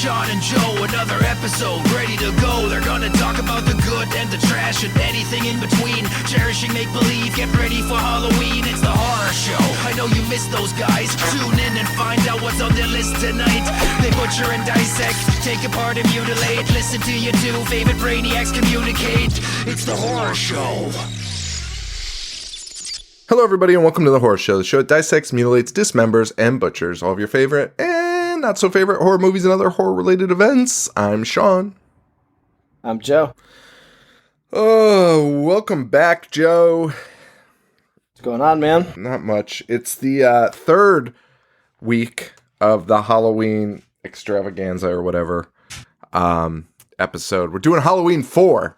Sean and Joe, another episode ready to go. They're gonna talk about the good and the trash and anything in between. Cherishing make-believe, get ready for Halloween. It's the horror show. I know you missed those guys. Tune in and find out what's on their list tonight. They butcher and dissect, take apart and mutilate. Listen to your two favorite brainiacs communicate. It's the horror show. Hello, everybody, and welcome to The Horror Show, the show that dissects, mutilates, dismembers, and butchers all of your favorite and not-so-favorite horror movies and other horror-related events. I'm Sean. I'm Joe. Oh, welcome back, Joe. What's going on, man? Not much. It's the third week of the Halloween Extravaganza or whatever episode. We're doing Halloween 4.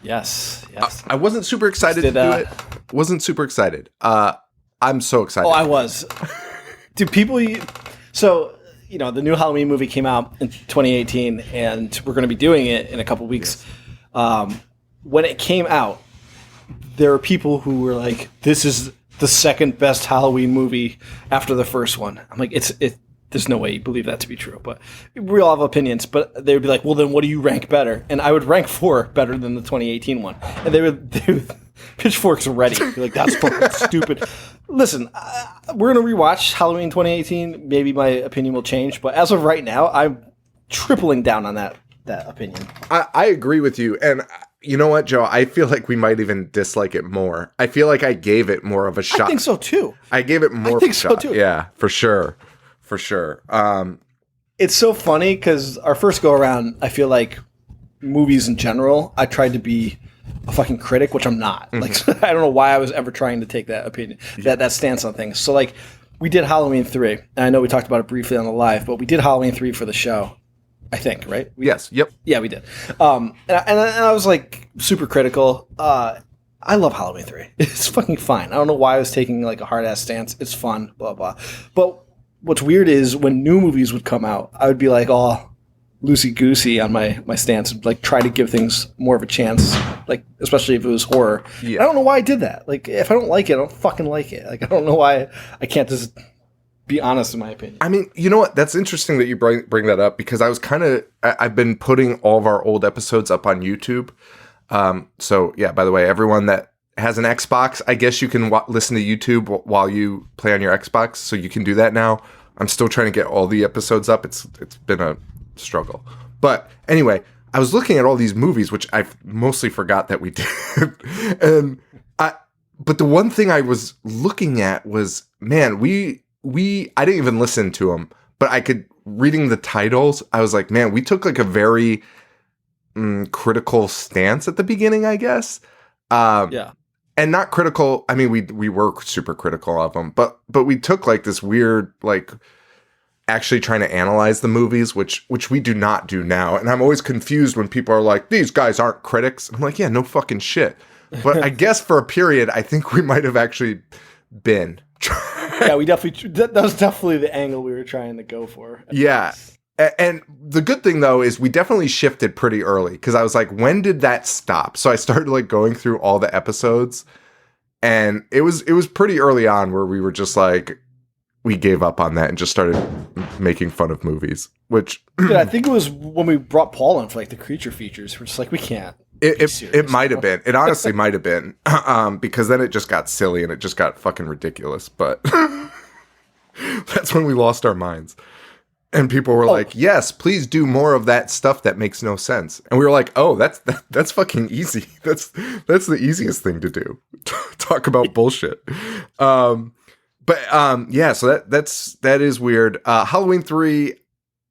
Yes. I wasn't super excited to do it. Wasn't super excited. I'm so excited. Oh, I was. Dude, so, the new Halloween movie came out in 2018, and we're going to be doing it in a couple weeks. Yes. When it came out, there were people who were like, this is the second best Halloween movie after the first one. I'm like, there's no way you believe that to be true, but we all have opinions. But they would be like, well, then what do you rank better? And I would rank 4 better than the 2018 one. And they would pitchforks ready. Be like, that's fucking stupid. Listen, we're going to rewatch Halloween 2018. Maybe my opinion will change. But as of right now, I'm tripling down on that opinion. I agree with you. And you know what, Joe? I feel like we might even dislike it more. I feel like I gave it more of a shot. I think so, too. I gave it more of a shot. Too. Yeah, for sure. For sure. It's so funny because our first go around, I feel like movies in general, I tried to be a fucking critic, which I'm not. Mm-hmm. Like, I don't know why I was ever trying to take that opinion, that stance on things. So, like, we did Halloween 3, and I know we talked about it briefly on the live, but we did Halloween 3 for the show, I think, right? Yes. Yep. Yeah, we did. And I was like super critical. I love Halloween 3. It's fucking fine. I don't know why I was taking like a hard ass stance. It's fun, blah blah. But what's weird is when new movies would come out, I would be like all loosey-goosey on my stance and like try to give things more of a chance, like especially if it was horror. Yeah. I don't know why I did that. Like if I don't like it, I don't fucking like it. Like I don't know why I can't just be honest in my opinion. I mean, you know what? That's interesting that you bring that up because I've been putting all of our old episodes up on YouTube. So yeah, by the way, everyone that has an Xbox, I guess you can listen to YouTube while you play on your Xbox, so you can do that now. I'm still trying to get all the episodes up. It's been a struggle. But anyway, I was looking at all these movies, which I mostly forgot that we did. But the one thing I was looking at was, man, I didn't even listen to them, but reading the titles, I was like, man, we took like a very critical stance at the beginning, I guess. Yeah. And not critical. I mean, we were super critical of them, but we took like this weird, like actually trying to analyze the movies, which we do not do now. And I'm always confused when people are like, these guys aren't critics. I'm like, yeah, no fucking shit. But I guess for a period, I think we might have actually been. Yeah, we definitely, that was definitely the angle we were trying to go for. Yeah. And the good thing, though, is we definitely shifted pretty early because I was like, when did that stop? So I started like going through all the episodes and it was pretty early on where we were just like, we gave up on that and just started making fun of movies, which... Yeah, I think it was when we brought Paul in for like the creature features. We're just like, we can't. It might have been. It honestly might have been because then it just got silly and it just got fucking ridiculous. But that's when we lost our minds. And people were like, yes, please do more of that stuff that makes no sense. And we were like, oh, that's fucking easy. That's the easiest thing to do. Talk about bullshit. Yeah, so that is weird. Halloween 3,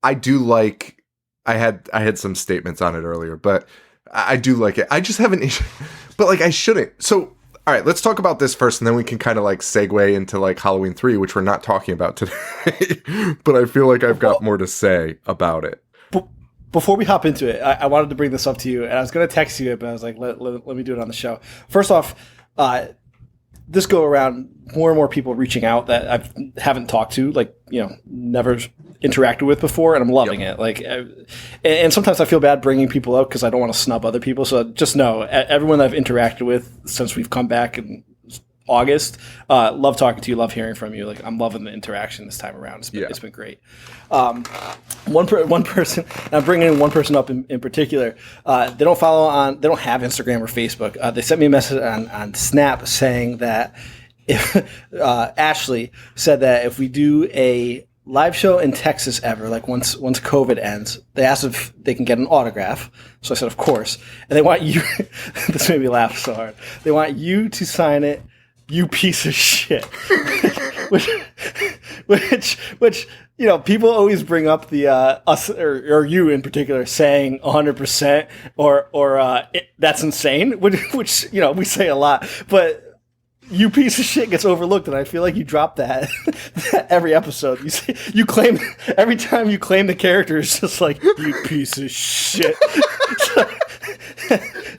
I do like. I had some statements on it earlier, but I do like it. I just have an issue, but like I shouldn't. So all right, let's talk about this first, and then we can kind of like segue into like Halloween 3, which we're not talking about today. But I feel like I've got more to say about it. Before we hop into it, I wanted to bring this up to you, and I was going to text you, but I was like, let me do it on the show. First off, this go around, more and more people reaching out that I haven't talked to, like, never interacted with before, and I'm loving it. Like, and sometimes I feel bad bringing people out because I don't want to snub other people. So just know, everyone that I've interacted with since we've come back and August. Love talking to you. Love hearing from you. Like, I'm loving the interaction this time around. It's been great. One person, and I'm bringing in one person up in particular. They don't have Instagram or Facebook. They sent me a message on Snap saying that Ashley said that if we do a live show in Texas ever, like once COVID ends, they asked if they can get an autograph. So I said, of course. And they want you, this made me laugh so hard. They want you to sign it, you piece of shit. which, you know, people always bring up the, us or you in particular saying 100% or that's insane, which, you know, we say a lot, but you piece of shit gets overlooked, and I feel like you drop that every episode. You claim every time you claim the character, it's just like, you piece of shit.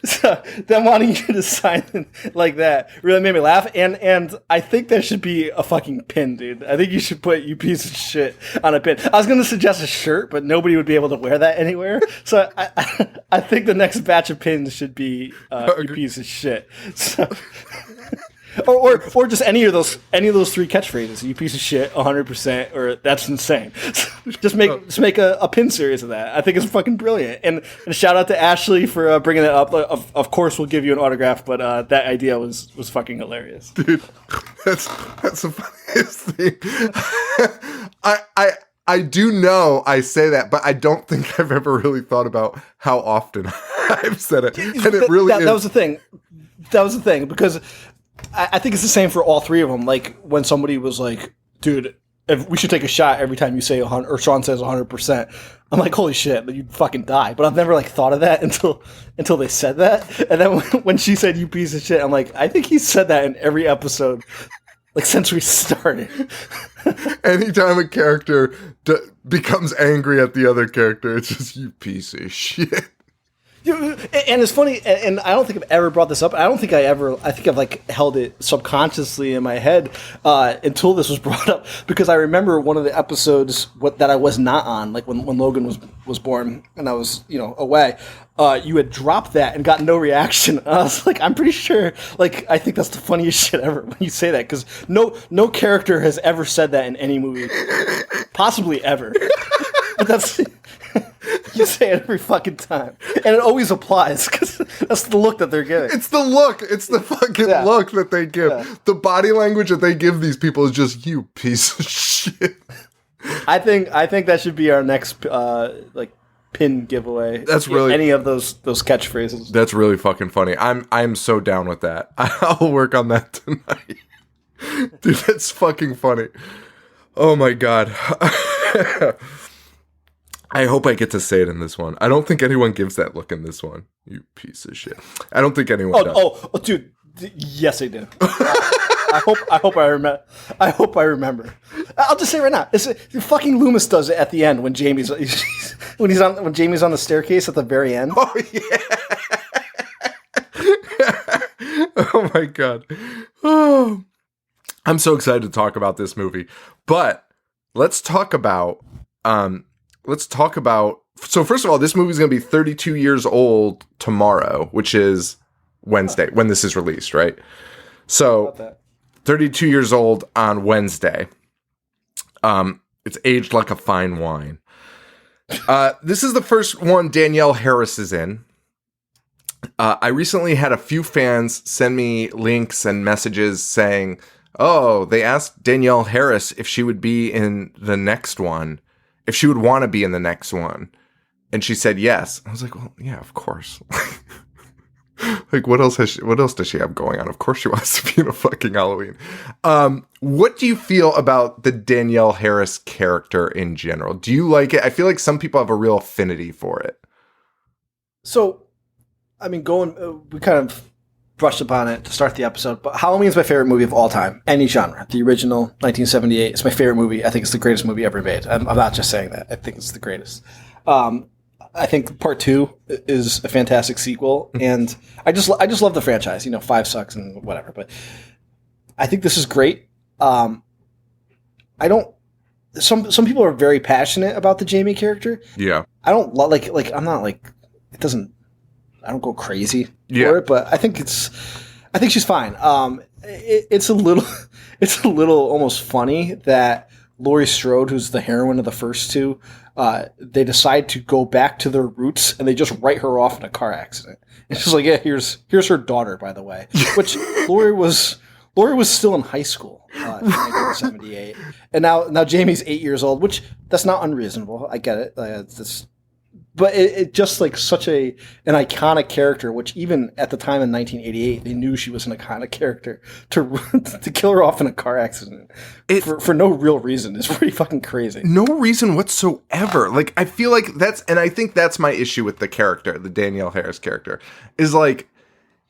so them wanting you to sign it like that really made me laugh, and I think that should be a fucking pin, dude. I think you should put "you piece of shit" on a pin. I was going to suggest a shirt, but nobody would be able to wear that anywhere. So I think the next batch of pins should be "you piece of shit." So. Or just any of those three catchphrases. You piece of shit, 100%, or that's insane. just make a pin series of that. I think it's fucking brilliant. And shout out to Ashley for bringing it up. Of course, we'll give you an autograph, but that idea was fucking hilarious, dude. That's the funniest thing. I do know I say that, but I don't think I've ever really thought about how often I've said it, and it really is. That was the thing. That was the thing, because I think it's the same for all three of them. Like, when somebody was like, dude, if we should take a shot every time you say 100, or Sean says 100%. I'm like, holy shit, you'd fucking die. But I've never like thought of that until they said that. And then when she said you piece of shit, I'm like, I think he said that in every episode, like, since we started. Anytime a character becomes angry at the other character, it's just, you piece of shit. And it's funny, and I don't think I've ever brought this up. I think I've like held it subconsciously in my head until this was brought up, because I remember one of the episodes that I was not on, like when Logan was born and I was, you know, away. You had dropped that and got no reaction. And I was like, I'm pretty sure, like, I think that's the funniest shit ever when you say that, because no character has ever said that in any movie, possibly ever. But that's. You say it every fucking time. And it always applies, because that's the look that they're giving. It's the look. It's the fucking look that they give. Yeah. The body language that they give these people is just, you piece of shit. I think that should be our next like pin giveaway. That's really any of those catchphrases. That's really fucking funny. I'm so down with that. I'll work on that tonight. Dude, that's fucking funny. Oh my god. I hope I get to say it in this one. I don't think anyone gives that look in this one. You piece of shit. I don't think anyone does. Oh, dude. Yes, they do. I hope I remember. I'll just say right now, fucking Loomis does it at the end when Jamie's on the staircase at the very end. Oh yeah. Oh my god. Oh, I'm so excited to talk about this movie. But let's talk about. So first of all, this movie is going to be 32 years old tomorrow, which is Wednesday when this is released, right? So 32 years old on Wednesday. It's aged like a fine wine. This is the first one Danielle Harris is in. I recently had a few fans send me links and messages saying, oh, they asked Danielle Harris if she would be in the next one. If she would want to be in the next one. And she said yes. I was like, well, yeah, of course. Like, what else does she have going on? Of course she wants to be in a fucking Halloween. What do you feel about the Danielle Harris character in general? Do you like it? I feel like some people have a real affinity for it. So, I mean, we kind of brushed upon it to start the episode, but Halloween is my favorite movie of all time, any genre. The original, 1978, is my favorite movie. I think it's the greatest movie ever made. I'm not just saying that. I think it's the greatest. I think Part 2 is a fantastic sequel, and I just love the franchise. You know, 5 sucks and whatever, but I think this is great. Some people are very passionate about the Jamie character. Yeah. I don't like I'm not like, I don't go crazy for it, but I think she's fine. it's a little it's a little almost funny that Laurie Strode, who's the heroine of the first two, they decide to go back to their roots and they just write her off in a car accident. It's just like, yeah, here's her daughter, by the way, which Laurie was still in high school in 1978, and now Jamie's 8 years old, which that's not unreasonable. I get it. But it just like such an iconic character, which even at the time in 1988, they knew she was an iconic character. To kill her off in a car accident for no real reason is pretty fucking crazy. No reason whatsoever. Like, I feel like I think that's my issue with the character, the Danielle Harris character, is like,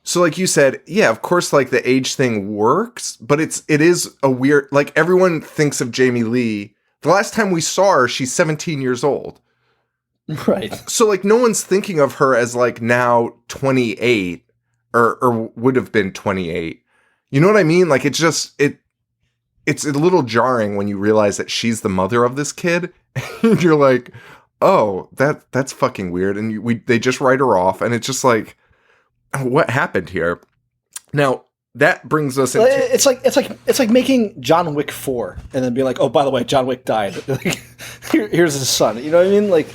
so like you said, yeah, of course, like the age thing works, but it is a weird, like everyone thinks of Jamie Lee. The last time we saw her, she's 17 years old. Right. So, like, no one's thinking of her as, like, now 28 or would have been 28. You know what I mean? Like, it's a little jarring when you realize that she's the mother of this kid. And you're like, oh, that's fucking weird. And they just write her off. And it's just like, what happened here? Now, that brings us into... It's like making John Wick 4 and then being like, oh, by the way, John Wick died. Like, here's his son. You know what I mean? Like...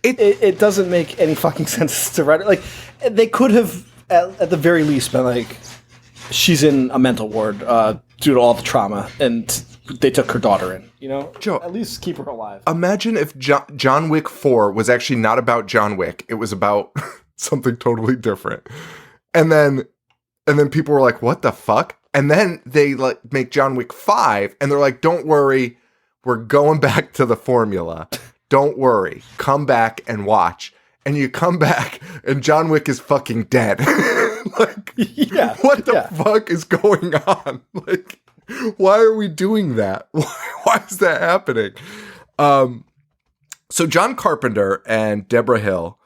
It doesn't make any fucking sense to write it. Like, they could have, at the very least, been like, she's in a mental ward due to all the trauma, and they took her daughter in, you know? Joe, at least keep her alive. Imagine if John Wick 4 was actually not about John Wick. It was about something totally different. And then people were like, what the fuck? And then they like make John Wick 5, and they're like, don't worry, we're going back to the formula. Don't worry. Come back and watch. And you come back and John Wick is fucking dead. Like, yeah, what the fuck is going on? Like, why are we doing that? Why is that happening? So John Carpenter and Deborah Hill,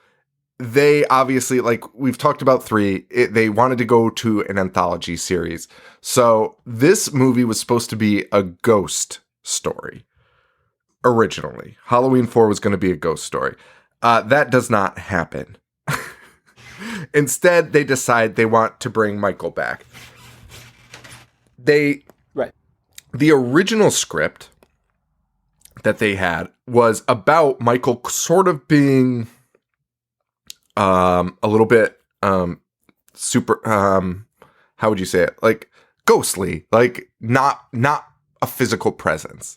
they obviously, like we've talked about 3, they wanted to go to an anthology series. So this movie was supposed to be a ghost story. Originally, Halloween 4 was going to be a ghost story. That does not happen. Instead, they decide they want to bring Michael back. The original script that they had was about Michael sort of being a little bit super how would you say it? Like ghostly, like not a physical presence.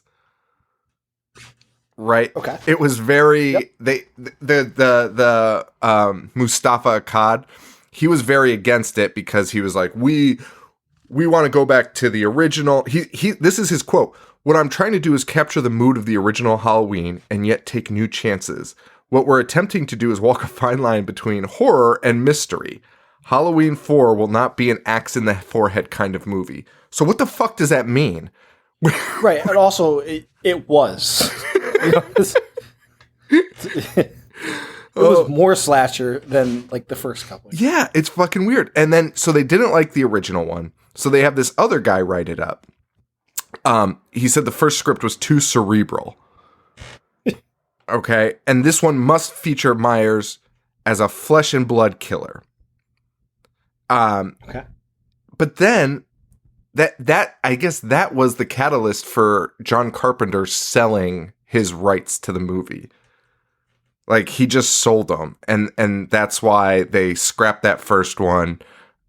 Right. Okay. It was very the Mustafa Akkad. He was very against it because he was like, we want to go back to the original. This is his quote. What I'm trying to do is capture the mood of the original Halloween and yet take new chances. What we're attempting to do is walk a fine line between horror and mystery. Halloween 4 will not be an axe in the forehead kind of movie. So what the fuck does that mean? Right. And also it was. It was more slasher than like the first couple. Yeah, it's fucking weird. And then so they didn't like the original one, so they have this other guy write it up. He said the first script was too cerebral. Okay, and this one must feature Myers as a flesh and blood killer. Okay, but then that I guess that was the catalyst for John Carpenter selling his rights to the movie. Like, he just sold them, and that's why they scrapped that first one,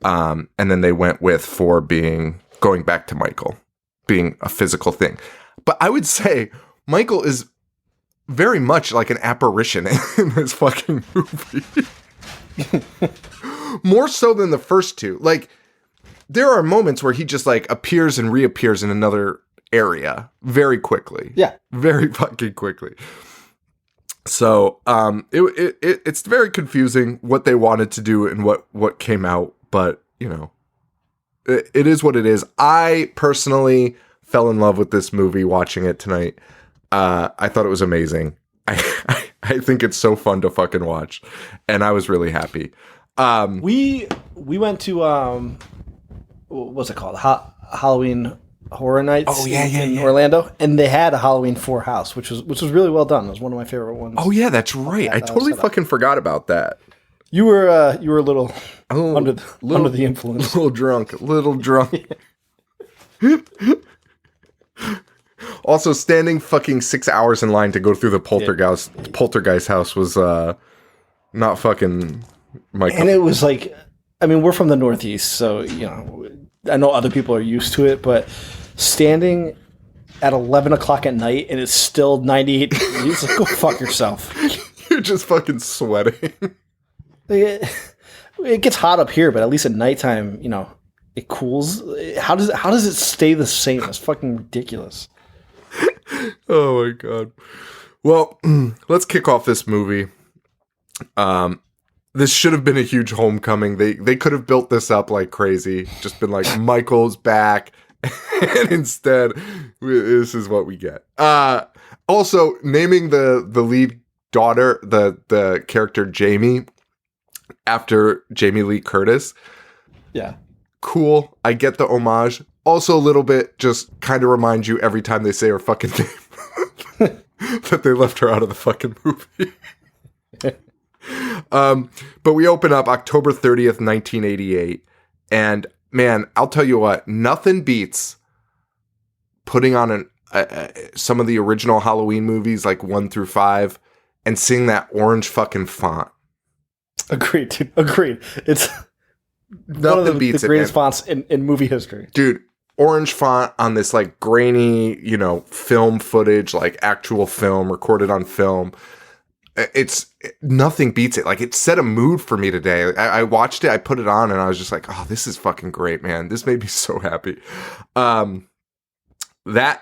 and then they went with 4 going back to Michael being a physical thing. But I would say Michael is very much like an apparition in this fucking movie. More so than the first 2. Like, there are moments where he just like appears and reappears in another area very quickly. Yeah. Very fucking quickly. So, it's very confusing what they wanted to do and what came out, but you know, it is what it is. I personally fell in love with this movie watching it tonight. I thought it was amazing. I think it's so fun to fucking watch, and I was really happy. We went to what's it called? Halloween Horror Nights in Orlando, and they had a Halloween 4 house, which was really well done. It was one of my favorite ones. Oh yeah, that's right. I totally fucking forgot about that. You were a little under the influence, little drunk. Also, standing fucking 6 hours in line to go through the poltergeist house was not fucking my. And it was like, I mean, we're from the Northeast, so I know other people are used to it, but standing at 11 o'clock at night and it's still 98 degrees, like, go fuck yourself. You're just fucking sweating. It gets hot up here, but at least at nighttime, it cools. How does it stay the same? It's fucking ridiculous. Oh my god. Well, let's kick off this movie. This should have been a huge homecoming. They could have built this up like crazy. Just been like, Michael's back. And instead, this is what we get. Also, naming the lead daughter, the character Jamie, after Jamie Lee Curtis. Yeah. Cool. I get the homage. Also, a little bit just kind of reminds you every time they say her fucking name that they left her out of the fucking movie. But we open up October 30th, 1988. And man, I'll tell you what, nothing beats putting on some of the original Halloween movies, like 1 through 5, and seeing that orange fucking font. Agreed, dude. Agreed. It's one of the greatest fonts in movie history. Dude, orange font on this like grainy, film footage, like actual film, recorded on film. It's nothing beats it. Like, it set a mood for me today. I watched it, I put it on, and I was just like, oh, this is fucking great, man. This made me so happy. That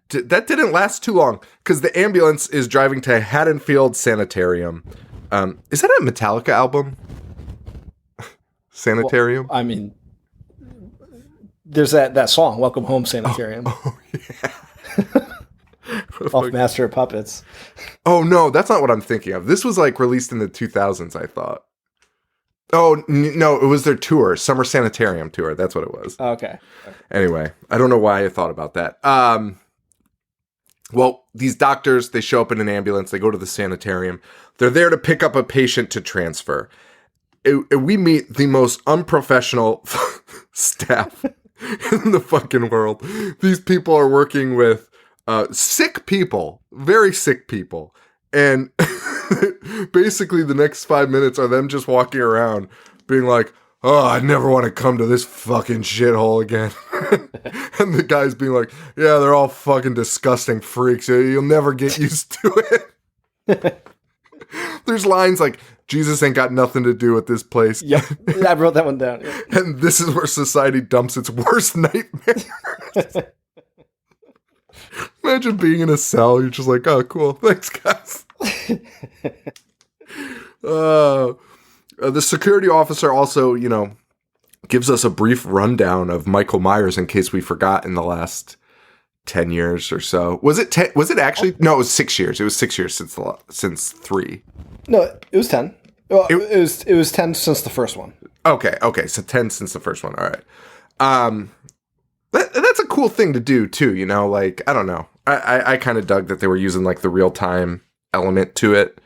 didn't last too long, because the ambulance is driving to Haddonfield Sanitarium. Is that a Metallica album? Sanitarium? Well, I mean, there's that song, Welcome Home Sanitarium. Oh yeah. Off Master of Puppets. Oh, no, that's not what I'm thinking of. This was like released in the 2000s, I thought. Oh, no, it was their tour, Summer Sanitarium tour. That's what it was. Oh, okay. Anyway, I don't know why I thought about that. Well, these doctors, they show up in an ambulance. They go to the sanitarium. They're there to pick up a patient to transfer. We meet the most unprofessional staff in the fucking world. These people are working with sick people, very sick people. And basically the next 5 minutes are them just walking around being like, oh, I never want to come to this fucking shithole again. And the guy's being like, yeah, they're all fucking disgusting freaks. You'll never get used to it. There's lines like, Jesus ain't got nothing to do with this place. Yeah, I wrote that one down. Yeah. And this is where society dumps its worst nightmares. Imagine being in a cell. You're just like, oh, cool. Thanks, guys. The security officer also, gives us a brief rundown of Michael Myers in case we forgot in the last 10 years or so. Was it 10? Was it actually? No, it was 6 years. It was 6 years since 3. No, it was 10. Well, it was 10 since the first one. Okay. So 10 since the first one. All right. That's a cool thing to do too, like, I don't know. I kind of dug that they were using like the real time element to it.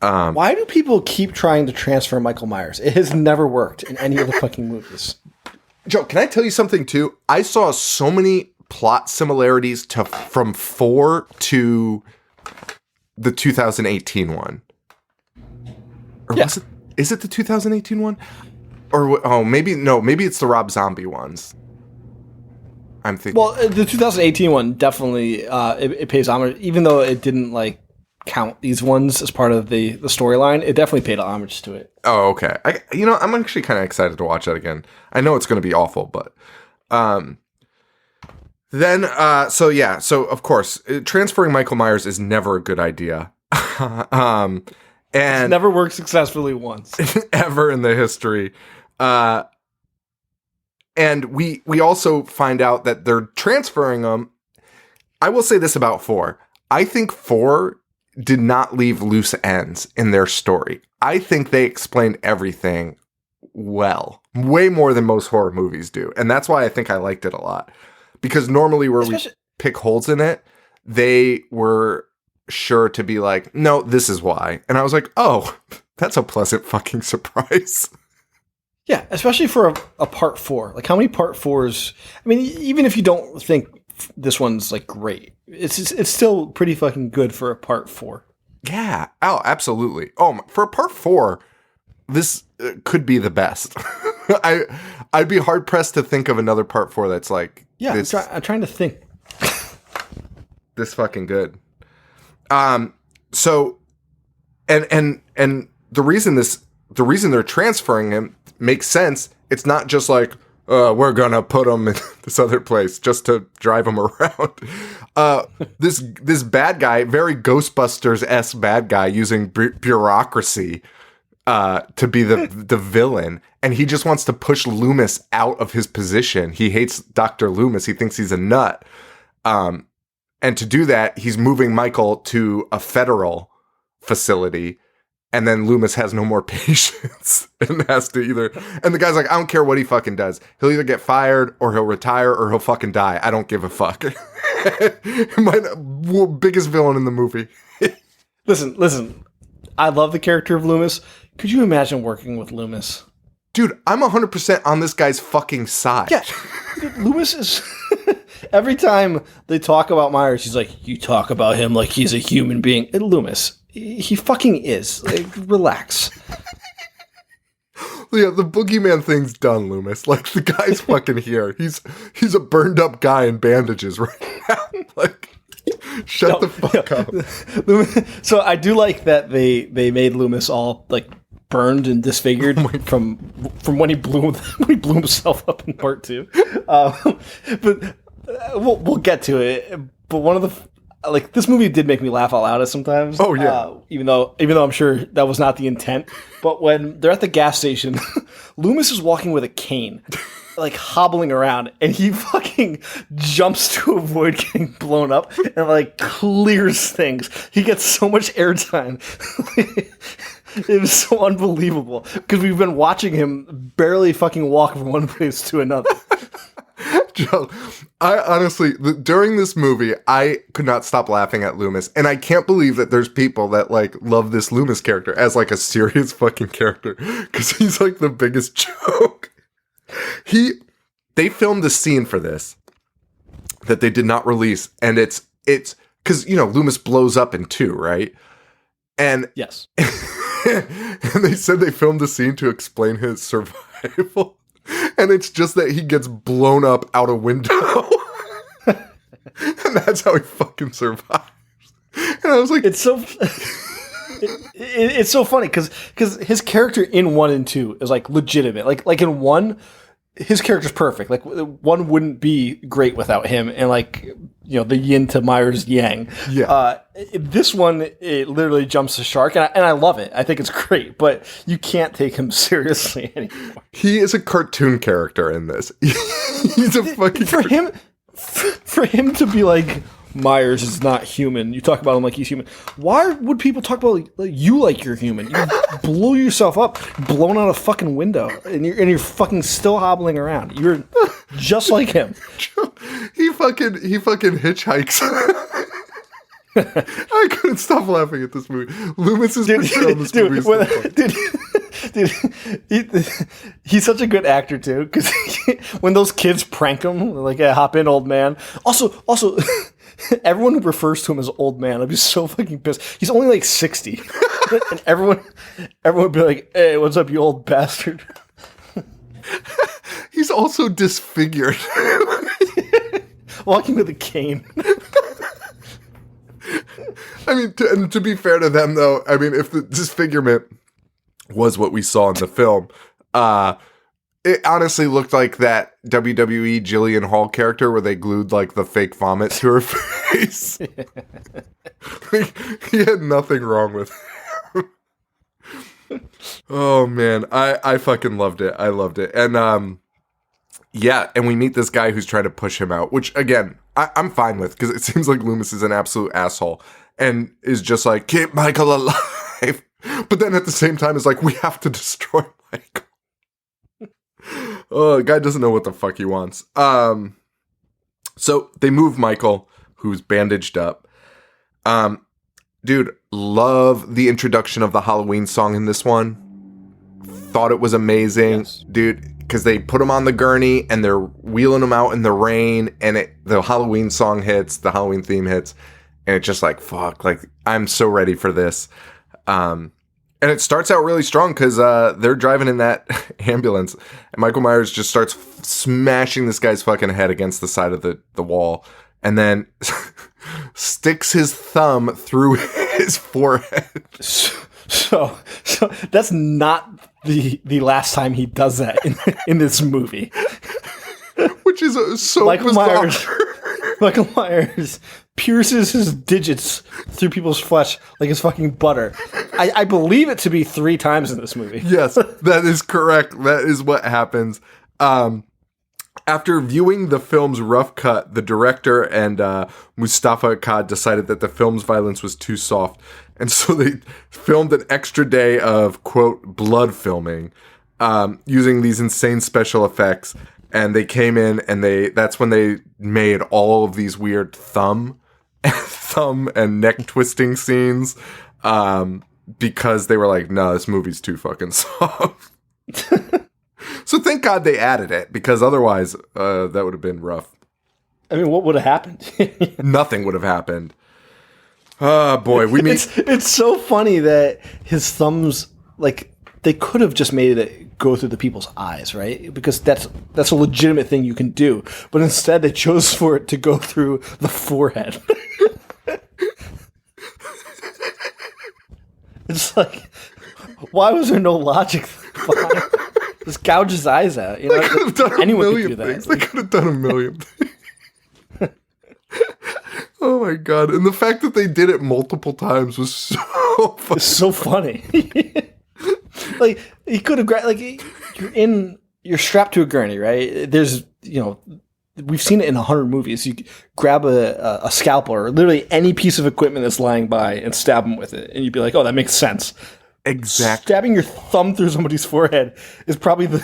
Why do people keep trying to transfer Michael Myers? It has never worked in any of the fucking movies. Joe, can I tell you something too? I saw so many plot similarities from 4 to the 2018 one. Or was it? Is it the 2018 one? Or maybe it's the Rob Zombie ones. I'm thinking. Well, the 2018 one definitely it pays homage, even though it didn't like count these ones as part of the storyline. It definitely paid homage to it. Oh, okay. I'm actually kind of excited to watch that again. I know it's going to be awful, but so of course, transferring Michael Myers is never a good idea. And it's never worked successfully once ever in the history. And we also find out that they're transferring them. I will say this about 4. I think 4 did not leave loose ends in their story. I think they explained everything well, way more than most horror movies do. And that's why I think I liked it a lot. Because normally we pick holes in it, they were sure to be like, no, this is why. And I was like, oh, that's a pleasant fucking surprise. Yeah, especially for a part 4. Like, how many part 4s? I mean, even if you don't think this one's like great, it's still pretty fucking good for a part 4. Yeah. Oh, absolutely. Oh, for a part 4, this could be the best. I'd be hard pressed to think of another part 4 that's like this. I'm trying to think. This fucking good. So, and the reason they're transferring him makes sense. It's not just like, we're gonna put him in this other place just to drive him around. This bad guy, very Ghostbusters-esque bad guy, using bureaucracy to be the villain, and he just wants to push Loomis out of his position. He hates Dr. Loomis. He thinks he's a nut. And to do that, he's moving Michael to a federal facility, and then Loomis has no more patience and has to and the guy's like, I don't care what he fucking does. He'll either get fired or he'll retire or he'll fucking die. I don't give a fuck. My biggest villain in the movie. Listen. I love the character of Loomis. Could you imagine working with Loomis? Dude, I'm 100% on this guy's fucking side. Yeah. Loomis is... Every time they talk about Myers, he's like, you talk about him like he's a human being. And Loomis, he fucking is. Like, relax. Yeah, the boogeyman thing's done, Loomis. Like, the guy's fucking here. He's a burned up guy in bandages right now. Like, shut the fuck up. So I do like that they made Loomis all like burned and disfigured from when he blew himself up in part 2. But we'll get to it. But one of the this movie did make me laugh out loud sometimes. Oh yeah. Even though I'm sure that was not the intent. But when they're at the gas station, Loomis is walking with a cane, like hobbling around, and he fucking jumps to avoid getting blown up and like clears things. He gets so much airtime. It was so unbelievable because we've been watching him barely fucking walk from one place to another. Joe, I honestly, during this movie, I could not stop laughing at Loomis, and I can't believe that there's people that like love this Loomis character as like a serious fucking character because he's like the biggest joke. They filmed a scene for this that they did not release, and it's because Loomis blows up in 2, right? And yes, and they said they filmed a scene to explain his survival. And it's just that he gets blown up out a window. And that's how he fucking survives. And I was like... It's so... it's so funny, because his character in 1 and 2 is, like, legitimate. Like in 1, his character's perfect. Like, 1 wouldn't be great without him. And, like, the yin to Myers yang. Yeah. This one, it literally jumps the shark, and I love it. I think it's great, but you can't take him seriously anymore. He is a cartoon character in this. He's a fucking... For him to be like, Myers is not human. You talk about him like he's human. Why would people talk about you like you're human? You blew yourself up, blown out a fucking window, and you're fucking still hobbling around. You're just like him. He fucking hitchhikes. I couldn't stop laughing at this movie. Loomis's portrayal in this movie is so funny. He's such a good actor too, because when those kids prank him, like, hop in, old man. Also, everyone who refers to him as old man, I'd be so fucking pissed. He's only like 60, and everyone would be like, "Hey, what's up, you old bastard?" He's also disfigured, walking with a cane. I mean, to be fair to them, though, I mean, if the disfigurement was what we saw in the film, it honestly looked like that WWE Jillian Hall character where they glued, like, the fake vomit to her face. He had nothing wrong with him. Oh, man. I fucking loved it. I loved it. And, yeah, and we meet this guy who's trying to push him out, which, again, I'm fine with, because it seems like Loomis is an absolute asshole and is just like, keep Michael alive. But then at the same time is like, we have to destroy Michael. Oh, the guy doesn't know what the fuck he wants. So they move Michael, who's bandaged up. Dude, love the introduction of the Halloween song in this one. thought it was amazing, dude, because they put him on the gurney and they're wheeling him out in the rain, and the Halloween song hits, the Halloween theme hits, and it's just like, fuck, like, I'm so ready for this. And it starts out really strong because they're driving in that ambulance, and Michael Myers just starts smashing this guy's fucking head against the side of the wall, and then sticks his thumb through his forehead. So that's not the last time he does that in this movie. Which is so Michael bizarre. Michael Myers pierces his digits through people's flesh like it's fucking butter. I believe it to be 3 times in this movie. Yes, that is correct. That is what happens. After viewing the film's rough cut, the director and Mustafa Akkad decided that the film's violence was too soft. And so they filmed an extra day of, quote, blood filming, using these insane special effects. And they came in and that's when they made all of these weird thumb and neck twisting scenes. Because they were like, no, this movie's too fucking soft. So thank God they added it, because otherwise that would have been rough. I mean, what would have happened? Nothing would have happened. Oh, boy. It's so funny that his thumbs, like, they could have just made it go through the people's eyes, right? Because that's a legitimate thing you can do. But instead, they chose for it to go through the forehead. It's like, why was there no logic behind it? Just gouge his eyes out. You know, they could have done anyone a could million do that. things. They could have done a million things. Oh my God. And the fact that they did it multiple times was so funny. It's so funny. Like, he could have grabbed, like, you're strapped to a gurney, right? There's, you know, we've seen it in 100 movies. You grab a scalpel or literally any piece of equipment that's lying by and stab him with it. And you'd be like, oh, that makes sense. Exactly. Stabbing your thumb through somebody's forehead is probably the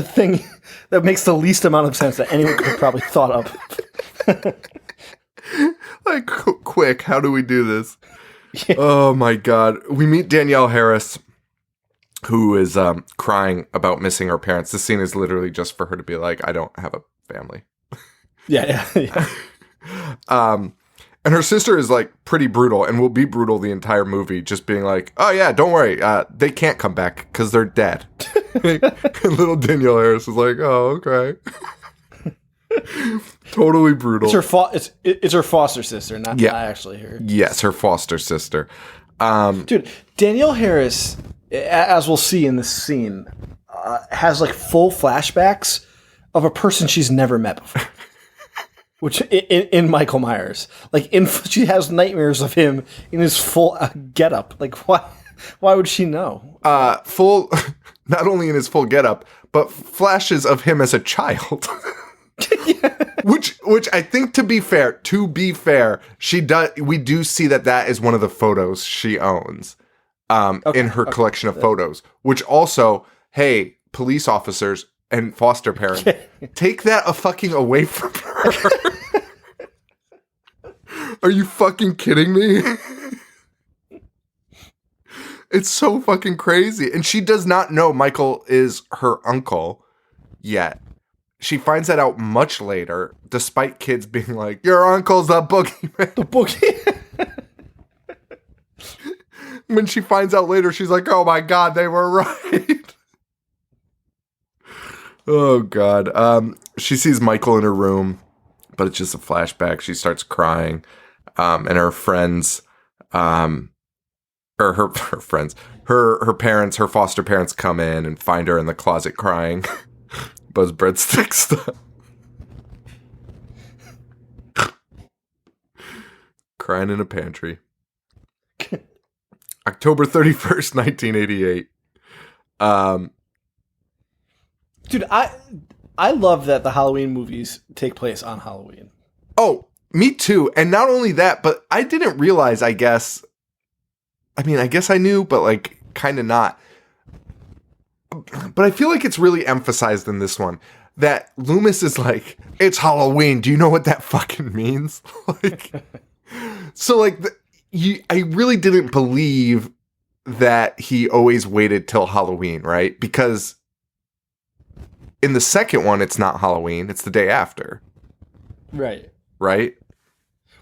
thing that makes the least amount of sense that anyone could have probably thought of. Like, quick, how do we do this? Yeah. Oh my God. We meet Danielle Harris, who is crying about missing her parents. This scene is literally just for her to be like, I don't have a family. Yeah. And her sister is like pretty brutal and will be brutal the entire movie, just being like, oh yeah, don't worry. They can't come back because they're dead. And little Danielle Harris is like, oh, okay. Totally brutal. It's her foster sister, not actually her. Yes, her foster sister. Dude, Danielle Harris, as we'll see in this scene, has like full flashbacks of a person she's never met before. Which in Michael Myers, like she has nightmares of him in his full getup. Like, why would she know? Full, not only in his full getup, but flashes of him as a child. Yeah. Which I think, to be fair, she does. We do see that is one of the photos she owns, in her collection of photos. Which also, hey, police officers and foster parents, take that fucking away from her. Are you fucking kidding me? It's so fucking crazy. And she does not know Michael is her uncle yet. She finds that out much later, despite kids being like, your uncle's a boogeyman. The boogie. When she finds out later, she's like, oh my God, they were right. Oh God. She sees Michael in her room, but it's just a flashback. She starts crying. And her friends, or her friends, her parents, her foster parents come in and find her in the closet crying. Buzz breadstick stuff. Crying in a pantry. October 31st, 1988. Dude, I love that the Halloween movies take place on Halloween. Oh, me too. And not only that, but I didn't realize, I guess I knew, but like kind of not. But I feel like it's really emphasized in this one that Loomis is like, it's Halloween. Do you know what that fucking means? Like, so like, I really didn't believe that he always waited till Halloween, right? Because in the second one, it's not Halloween; it's the day after. Right. Right.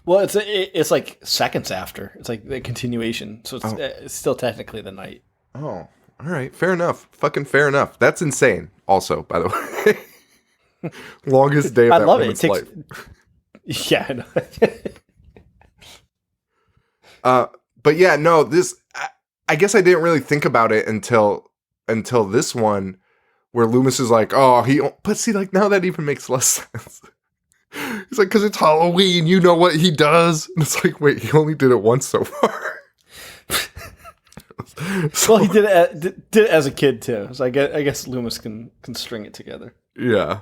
Well, it's like seconds after. It's like the continuation, so it's still technically the night. Oh, all right, fair enough. Fucking fair enough. That's insane. Also, by the way, longest day of that woman's life. Yeah. I know. But yeah, no. This, I guess I didn't really think about it until this one, where Loomis is like, oh, but see, like now that even makes less sense. He's like, because it's Halloween, you know what he does. And it's like, wait, he only did it once so far. Well, he did it as a kid too. So I guess Loomis can string it together. Yeah.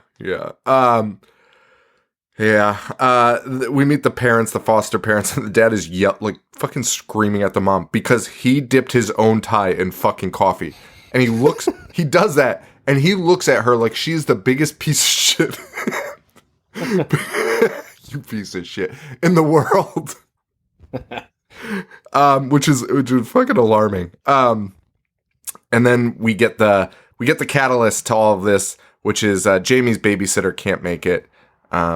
We meet the parents, the foster parents, and the dad is like fucking screaming at the mom because he dipped his own tie in fucking coffee. And he does that, and he looks at her like she's the biggest piece of shit. You piece of shit in the world. Which is fucking alarming. And then we get the catalyst to all of this, which is Jamie's babysitter can't make it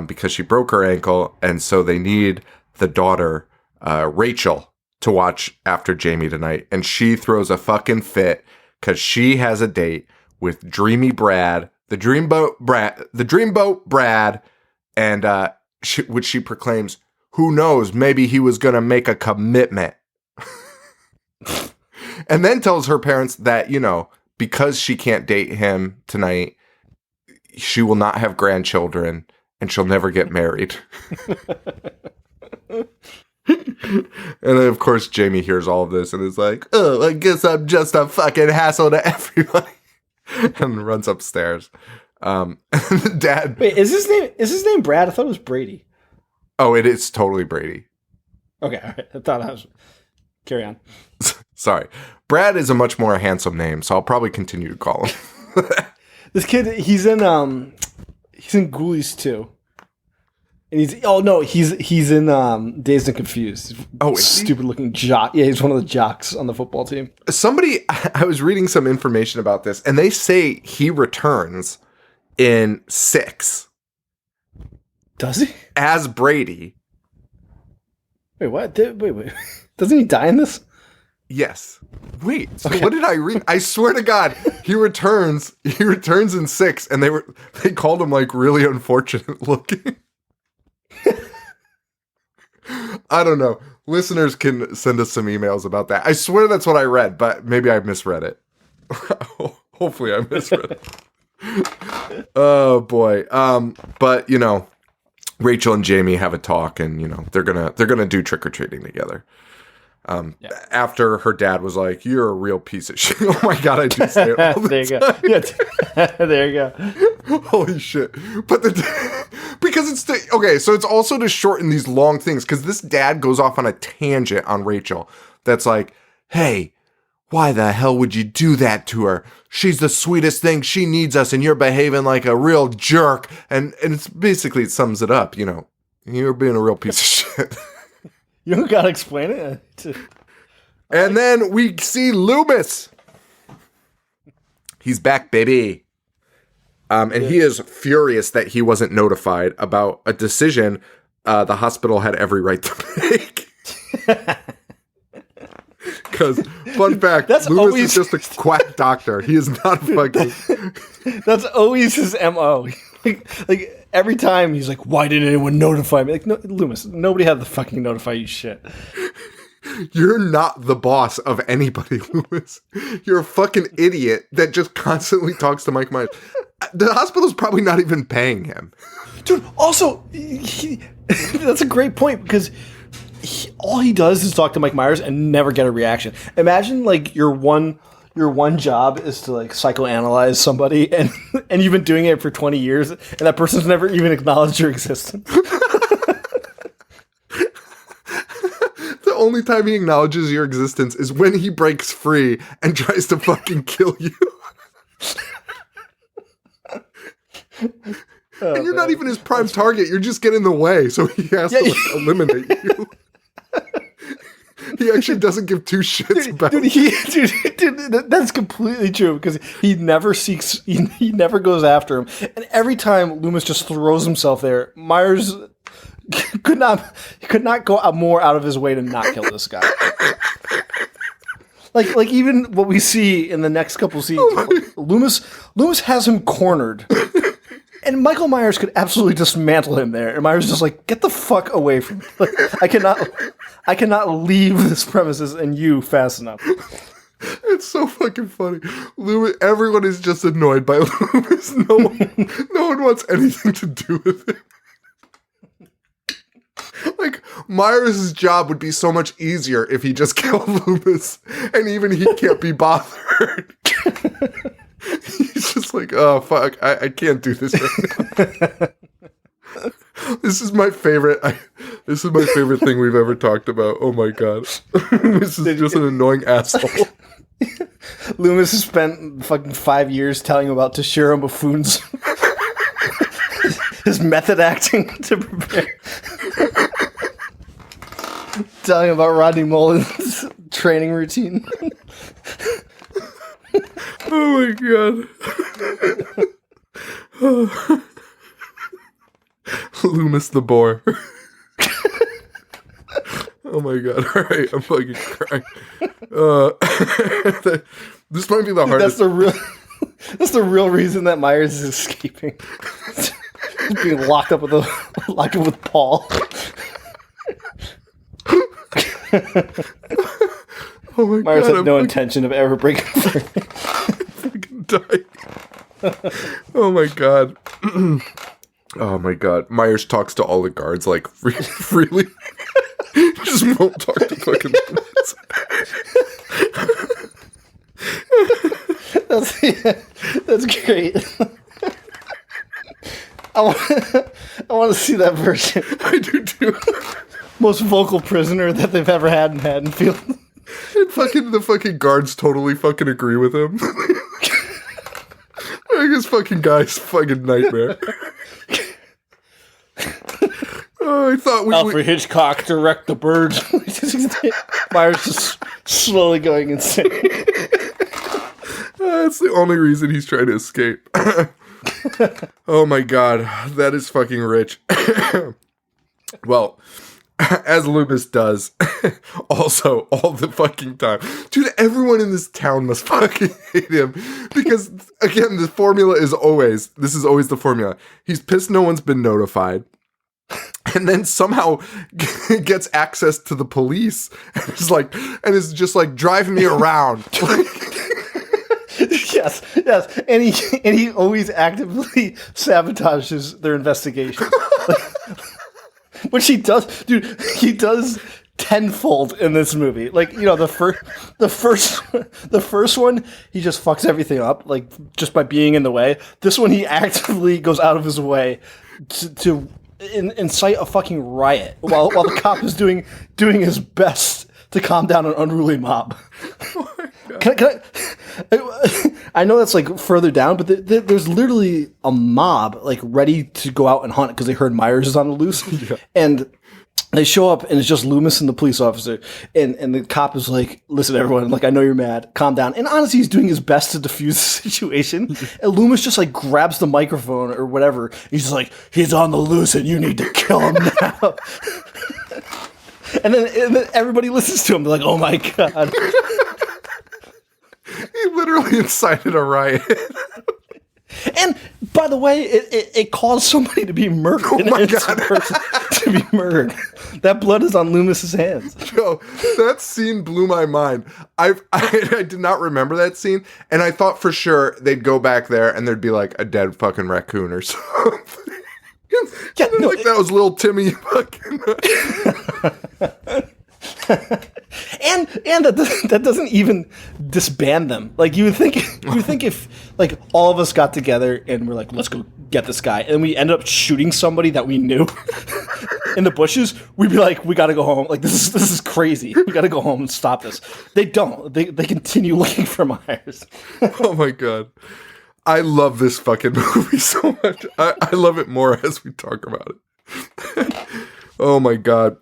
because she broke her ankle, and so they need the daughter Rachel to watch after Jamie tonight, and she throws a fucking fit because she has a date with Dreamy Brad, the Dreamboat Brad, and which she proclaims, who knows, maybe he was going to make a commitment. And then tells her parents that, because she can't date him tonight, she will not have grandchildren and she'll never get married. And then, of course, Jamie hears all of this and is like, oh, I guess I'm just a fucking hassle to everybody. And runs upstairs. And the dad. Wait, is his name Brad? I thought it was Brady. Oh, it is totally Brady. Okay, all right. I thought I was. Carry on. Sorry, Brad is a much more handsome name, so I'll probably continue to call him. This kid, he's in Ghoulies too. And he's in Dazed and Confused. Oh, stupid looking jock. Yeah, he's one of the jocks on the football team. I was reading some information about this, and they say he returns in 6. Does he? As Brady. Wait, what? Wait. Doesn't he die in this? Yes. Wait, so okay. What did I read? I swear to God, he returns in 6, and they called him like really unfortunate looking. I don't know. Listeners can send us some emails about that. I swear that's what I read, but maybe I misread it. Hopefully I misread it. Oh boy. But Rachel and Jamie have a talk, and they're gonna do trick-or-treating together. After her dad was like, "You're a real piece of shit." Oh my God, I do say it all the time. Yeah, there you go. Holy shit! But because so it's also to shorten these long things, because this dad goes off on a tangent on Rachel that's like, "Hey, why the hell would you do that to her? She's the sweetest thing. She needs us, and you're behaving like a real jerk." And it's basically, it sums it up. You're being a real piece of shit. You don't gotta explain it. And then we see Loomis. He's back, baby. He is furious that he wasn't notified about a decision the hospital had every right to make. Because, fun fact, Loomis is just a quack doctor. He is not fucking... That's always his MO. Like every time he's like, why didn't anyone notify me? Like, no, Loomis, nobody had to fucking notify you shit. You're not the boss of anybody, Loomis. You're a fucking idiot that just constantly talks to Mike Myers. The hospital's probably not even paying him. Dude, also, that's a great point, because all he does is talk to Mike Myers and never get a reaction. Imagine like your one job is to like psychoanalyze somebody, and you've been doing it for 20 years, and that person's never even acknowledged your existence. The only time he acknowledges your existence is when he breaks free and tries to fucking kill you. And you're not even his prime target. You're just getting in the way, so he has to eliminate you. He actually doesn't give two shits about Dude, that's completely true because he never seeks, he never goes after him, and every time Loomis just throws himself there, Myers could not go more out of his way to not kill this guy. Like even what we see in the next couple scenes, Loomis has him cornered. And Michael Myers could absolutely dismantle him there. And Myers is just like, get the fuck away from me. Like, I cannot leave this premises and you fast enough. It's so fucking funny. Loomis, everyone is just annoyed by Loomis. No one wants anything to do with him. Like, Myers' job would be so much easier if he just killed Loomis. And even he can't be bothered. He's just like, oh, fuck, I can't do this right now. This is my favorite thing we've ever talked about. Oh, my God. This is just an annoying asshole. Loomis has spent fucking 5 years telling about Toshiro Mifune's his method acting to prepare. Telling about Rodney Mullen's training routine. Oh my God. Loomis the boar. Oh my God. All right, I'm fucking crying. This might be the hardest. That's the real reason that Myers is escaping. He's being locked up with Paul. Oh my Myers God, had no intention of ever breaking free. Fucking dying. Oh my God. Oh my God. Myers talks to all the guards like freely. He just won't talk to fucking That's great. I want to see that version. I do too. Most vocal prisoner that they've ever had in Haddonfield. And the fucking guards totally fucking agree with him. Like this fucking guy's fucking nightmare. Oh, I thought Alfred Hitchcock direct the birds. Myers just slowly going insane. That's the only reason he's trying to escape. Oh my God, that is fucking rich. Well, as Loomis does, also all the fucking time. Dude, everyone in this town must fucking hate him. Because, again, this is always the formula. He's pissed no one's been notified. And then somehow gets access to the police. And is just like driving me around. Yes. And he always actively sabotages their investigation. Which he does, dude. He does tenfold in this movie. Like, you know, the first one, he just fucks everything up, like just by being in the way. This one, he actively goes out of his way to incite a fucking riot while the cop is doing his best to calm down an unruly mob. Can I know that's like further down, but there's literally a mob like ready to go out and hunt because they heard Myers is on the loose, and they show up and it's just Loomis and the police officer, and the cop is like, "Listen, everyone, like I know you're mad, calm down." And honestly, he's doing his best to defuse the situation. And Loomis just like grabs the microphone or whatever. He's just like, "He's on the loose, and you need to kill him now." And then everybody listens to him. They're like, "Oh my God." He literally incited a riot. And by the way, it caused somebody to be murdered. Oh my God. To be murdered. That blood is on Loomis's hands. Yo, that scene blew my mind. I did not remember that scene, and I thought for sure they'd go back there and there'd be like a dead fucking raccoon or something. Yeah, no, like that was little Timmy fucking. And that doesn't even disband them. Like you would think if like all of us got together and we're like, let's go get this guy, and we ended up shooting somebody that we knew in the bushes, we'd be like, we got to go home. Like this is crazy. We got to go home and stop this. They don't. They continue looking for Myers. Oh my God. I love this fucking movie so much. I love it more as we talk about it. Oh my God.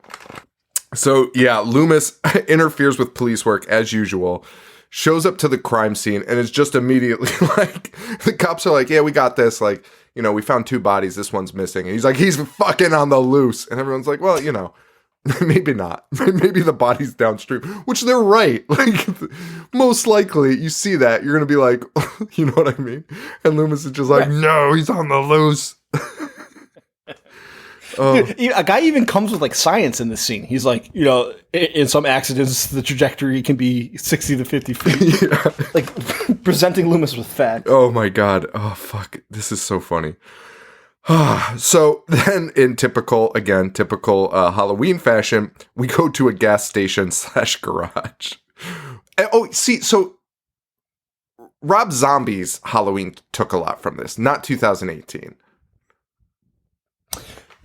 So, yeah, Loomis interferes with police work as usual, shows up to the crime scene, and is just immediately like, the cops are like, yeah, we got this. Like, we found 2 bodies. This one's missing. And he's like, he's fucking on the loose. And everyone's like, well, maybe not. Maybe the body's downstream, which they're right. Like, most likely you see that, you're going to be like, you know what I mean? And Loomis is just like, no, he's on the loose. Dude, a guy even comes with like science in this scene. He's like, in some accidents, the trajectory can be 60 to 50 feet. Yeah. Like presenting Loomis with facts. Oh my God. Oh, fuck. This is so funny. So then in typical Halloween fashion, we go to a gas station / garage. So Rob Zombie's Halloween took a lot from this, not 2018.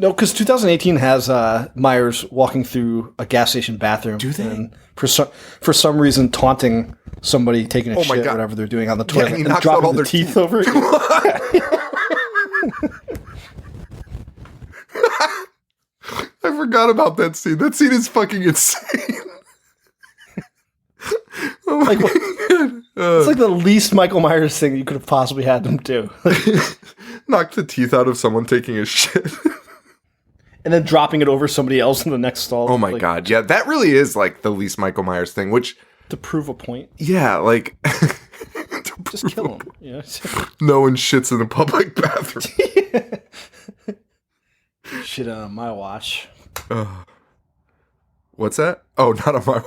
No, because 2018 has Myers walking through a gas station bathroom. Do they? And for some reason taunting somebody taking a shit, whatever they're doing on the toilet, and and dropping their teeth over it. I forgot about that scene. That scene is fucking insane. Oh my God. It's like the least Michael Myers thing you could have possibly had them do. Knock the teeth out of someone taking a shit. And then dropping it over somebody else in the next stall. Oh my God. Yeah, that really is like the least Michael Myers thing, which... To prove a point. Yeah, like... Just kill him. Yeah. No one shits in the public bathroom. Shit on my watch. What's that? Oh, not on my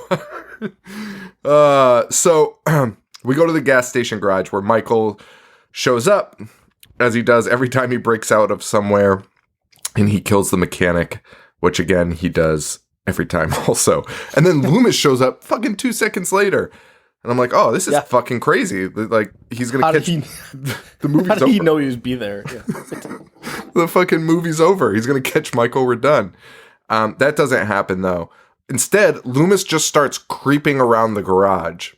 watch. So we go to the gas station garage where Michael shows up, as he does every time he breaks out of somewhere. And he kills the mechanic, which again, he does every time also. And then Loomis shows up fucking 2 seconds later. And I'm like, oh, this is fucking crazy. Like, he's going to catch the movie's How did over. he know he was be there? Yeah. The fucking movie's over. He's going to catch Michael. We're done. That doesn't happen, though. Instead, Loomis just starts creeping around the garage.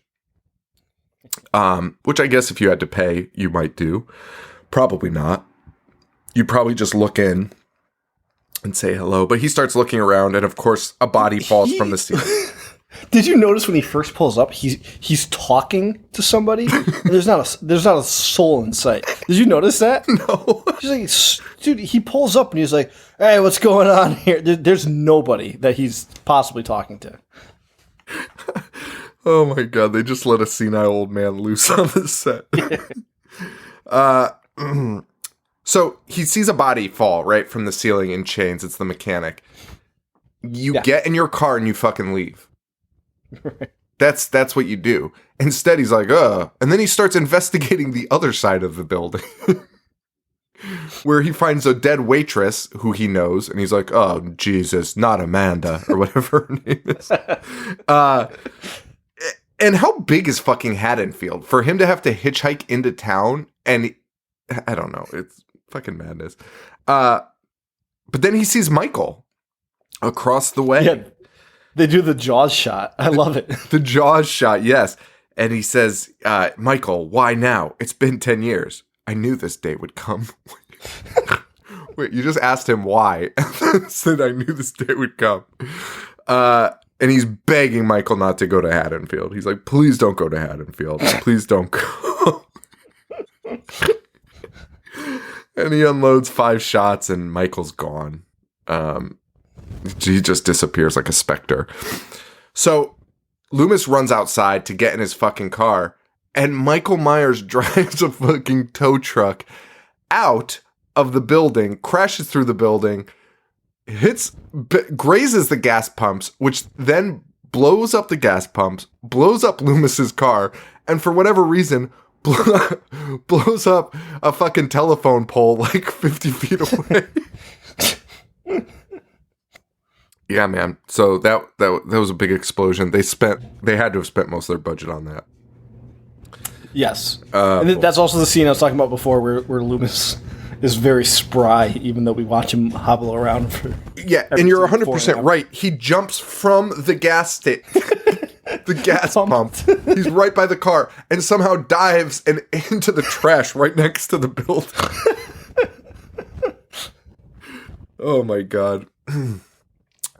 Which I guess if you had to pay, you might do. Probably not. You'd probably just look in and say hello. But he starts looking around, and of course, a body falls from the ceiling. Did you notice when he first pulls up, he's talking to somebody, and there's not a soul in sight? Did you notice that? No. He's like, dude, he pulls up and he's like, "Hey, what's going on here?" There's nobody that he's possibly talking to. Oh my God! They just let a senile old man loose on the set. So he sees a body fall right from the ceiling in chains. It's the mechanic. You get in your car and you fucking leave. Right. That's what you do. Instead, he's like, and then he starts investigating the other side of the building, where he finds a dead waitress who he knows, and he's like, oh Jesus, not Amanda or whatever her name is. And how big is fucking Haddonfield for him to have to hitchhike into town? And I don't know. It's fucking madness. But then he sees Michael across the way. Yeah, they do the Jaws shot. I love it. The Jaws shot, yes. And he says, Michael, why now? It's been 10 years. I knew this day would come. Wait, you just asked him why. And said, I knew this day would come. And he's begging Michael not to go to Haddonfield. He's like, please don't go to Haddonfield. Please don't go. And he unloads 5 shots and Michael's gone. He just disappears like a specter. So Loomis runs outside to get in his fucking car, and Michael Myers drives a fucking tow truck out of the building, crashes through the building, grazes the gas pumps, which then blows up the gas pumps, blows up Loomis's car, and for whatever reason, blows up a fucking telephone pole like 50 feet away. Yeah, man. So that was a big explosion. They had to have spent most of their budget on that. Yes. And that's also the scene I was talking about before where Loomis is very spry, even though we watch him hobble around for... Yeah, and you're 100% right. He jumps from the gas the gas pump. He's right by the car and somehow dives into the trash right next to the building. Oh my God.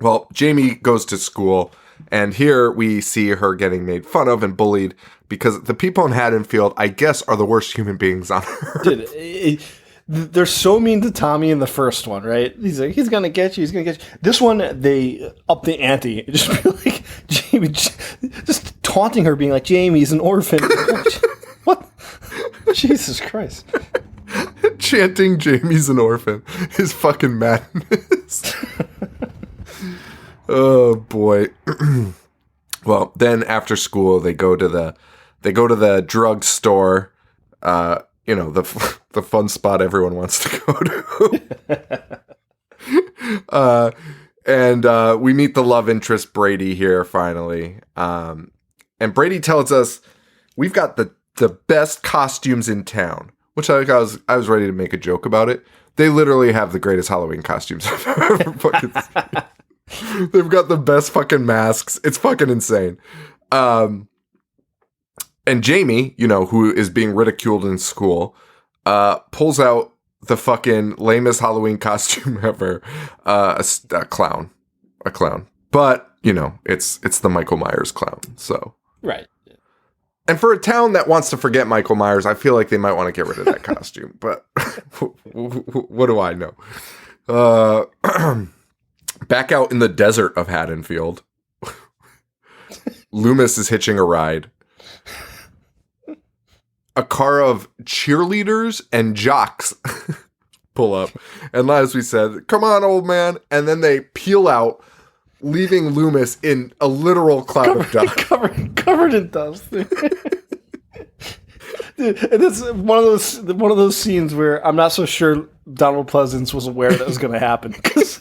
Well, Jamie goes to school, and here we see her getting made fun of and bullied because the people in Haddonfield, I guess, are the worst human beings on earth. Dude, they're so mean to Tommy in the first one, right? He's like, he's gonna get you. He's gonna get you. This one, they up the ante. Just be like, Jamie, just taunting her, being like, Jamie's an orphan. What? Jesus Christ. Chanting Jamie's an orphan is fucking madness. Oh boy. Well, then after school they go to the drugstore, the fun spot everyone wants to go to. And we meet the love interest Brady here finally. And Brady tells us we've got the best costumes in town, which I was ready to make a joke about it. They literally have the greatest Halloween costumes I've ever fucking seen. They've got the best fucking masks. It's fucking insane. And Jamie, who is being ridiculed in school, pulls out the fucking lamest Halloween costume ever. A clown. But, it's the Michael Myers clown. So. Right. And for a town that wants to forget Michael Myers, I feel like they might want to get rid of that costume. But what do I know? Back out in the desert of Haddonfield, Loomis is hitching a ride. A car of cheerleaders and jocks pull up. And as we said, come on, old man. And then they peel out, leaving Loomis in a literal cloud of dust. Covered in dust. Dude, and it's one of those scenes where I'm not so sure Donald Pleasance was aware that was going to happen because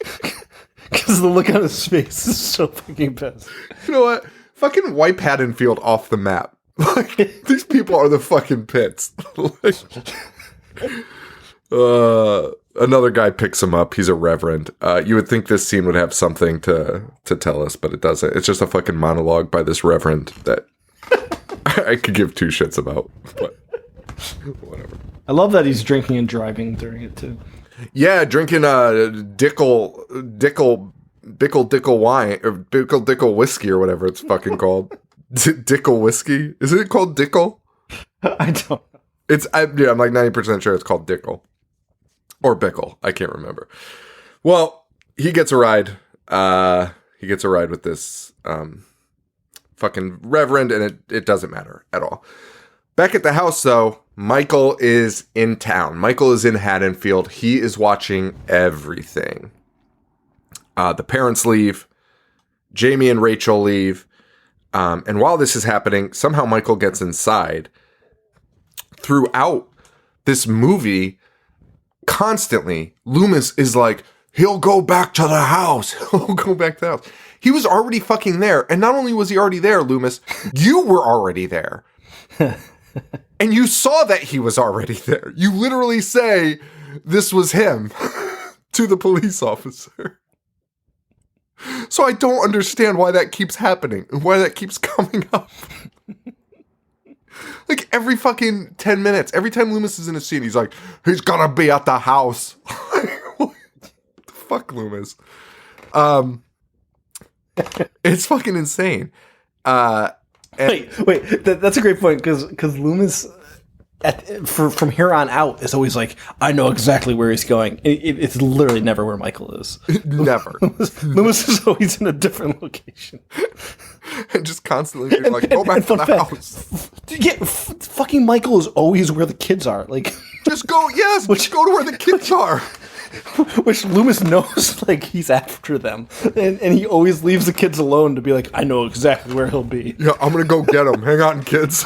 the look on his face is so fucking pissed. You know what? Fucking wipe Haddonfield off the map. Like, these people are the fucking pits. Another guy picks him up. He's a reverend. You would think this scene would have something to tell us, but it doesn't. It's just a fucking monologue by this reverend that I could give two shits about. But whatever. I love that he's drinking and driving during it too. Yeah, drinking Dickel wine or Dickel whiskey or whatever it's fucking called. Dickel whiskey? Is it called Dickel? I don't know. I'm like 90% sure it's called Dickel. Or Bickle. I can't remember. Well, he gets a ride. He gets a ride with this fucking reverend, and it doesn't matter at all. Back at the house, though, Michael is in town. Michael is in Haddonfield. He is watching everything. The parents leave. Jamie and Rachel leave. And while this is happening, somehow Michael gets inside. Throughout this movie, constantly, Loomis is like, he'll go back to the house. He'll go back to the house. He was already fucking there. And not only was he already there, Loomis, you were already there. And you saw that he was already there. You literally say, this was him to the police officer. So I don't understand why that keeps happening and why that keeps coming up. Like every fucking 10 minutes, every time Loomis is in a scene, he's like, he's gonna be at the house. What the fuck, Loomis? It's fucking insane. Wait, that's a great point because Loomis, from here on out, is always like, I know exactly where he's going. It's literally never where Michael is. Never. Loomis is always in a different location. And just constantly being like, go back to the house. Yeah, fucking Michael is always where the kids are. Like, just go, just go to where the kids are. Which Loomis knows, like, he's after them. And he always leaves the kids alone to be like, I know exactly where he'll be. Yeah, I'm gonna go get him. Hang on, kids.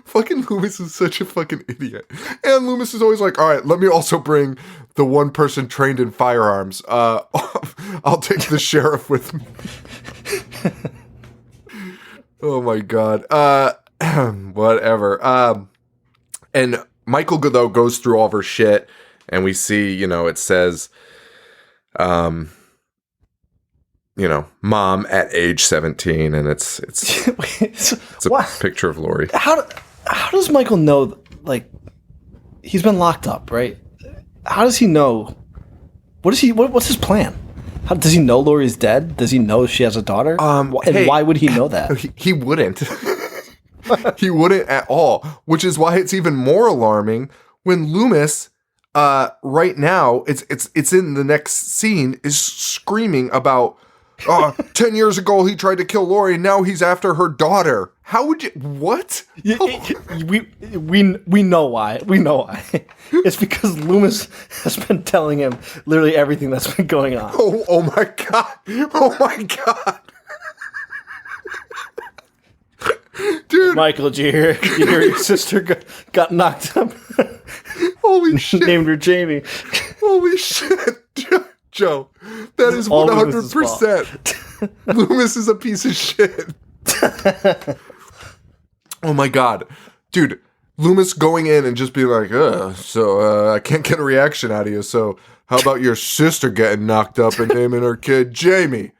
Fucking Loomis is such a fucking idiot. And Loomis is always like, all right, let me also bring the one person trained in firearms. I'll take the sheriff with me. Oh my God. Whatever. And Michael, though, goes through all of her shit, and we see, it says, mom at age 17, and it's a picture of Lori. How does Michael know, like, he's been locked up, right? How does he know? What's his plan? How does he know Laurie's dead? Does he know she has a daughter? And why would he know that? He wouldn't. He wouldn't at all, which is why it's even more alarming when Loomis, right now, it's in the next scene, is screaming about, 10 years ago he tried to kill Laurie, now he's after her daughter. How would you, what? We know why. We know why. It's because Loomis has been telling him literally everything that's been going on. Oh my God. Oh my God. Dude. Michael, did you hear your sister got knocked up? Holy shit. Named her Jamie. Holy shit. Joe, that is 100%. Loomis is a piece of shit. Oh my God. Dude, Loomis going in and just being like, I can't get a reaction out of you, so how about your sister getting knocked up and naming her kid Jamie?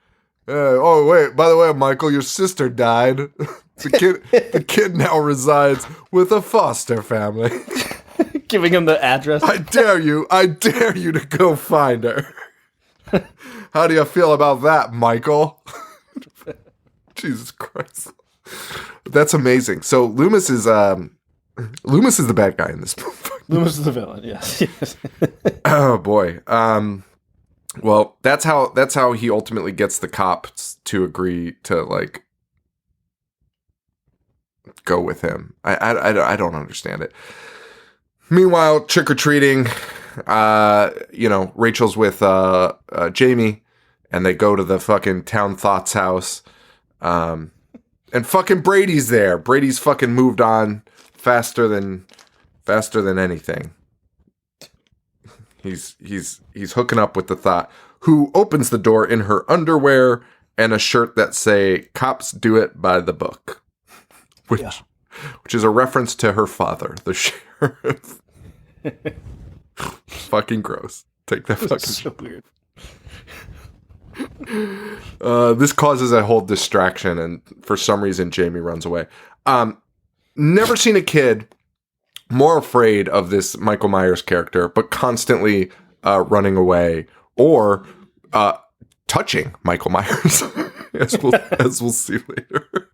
Wait, by the way, Michael, your sister died. The kid now resides with a foster family. Giving him the address. I dare you to go find her. How do you feel about that, Michael? Jesus Christ. That's amazing. So Loomis is the bad guy in this movie. Loomis is the villain, yes. Oh boy. Well, that's how he ultimately gets the cops to agree to like go with him. I don't understand it. Meanwhile, trick-or-treating, Rachel's with Jamie, and they go to the fucking Town Thoughts house. And fucking Brady's there. Brady's fucking moved on faster than anything. He's hooking up with the Thought, who opens the door in her underwear and a shirt that say "Cops do it by the book," which is a reference to her father, the sheriff. Fucking gross. Take that fucking. So weird. This causes a whole distraction, and for some reason, Jamie runs away. Never seen a kid more afraid of this Michael Myers character, but constantly running away or touching Michael Myers, as we'll see later.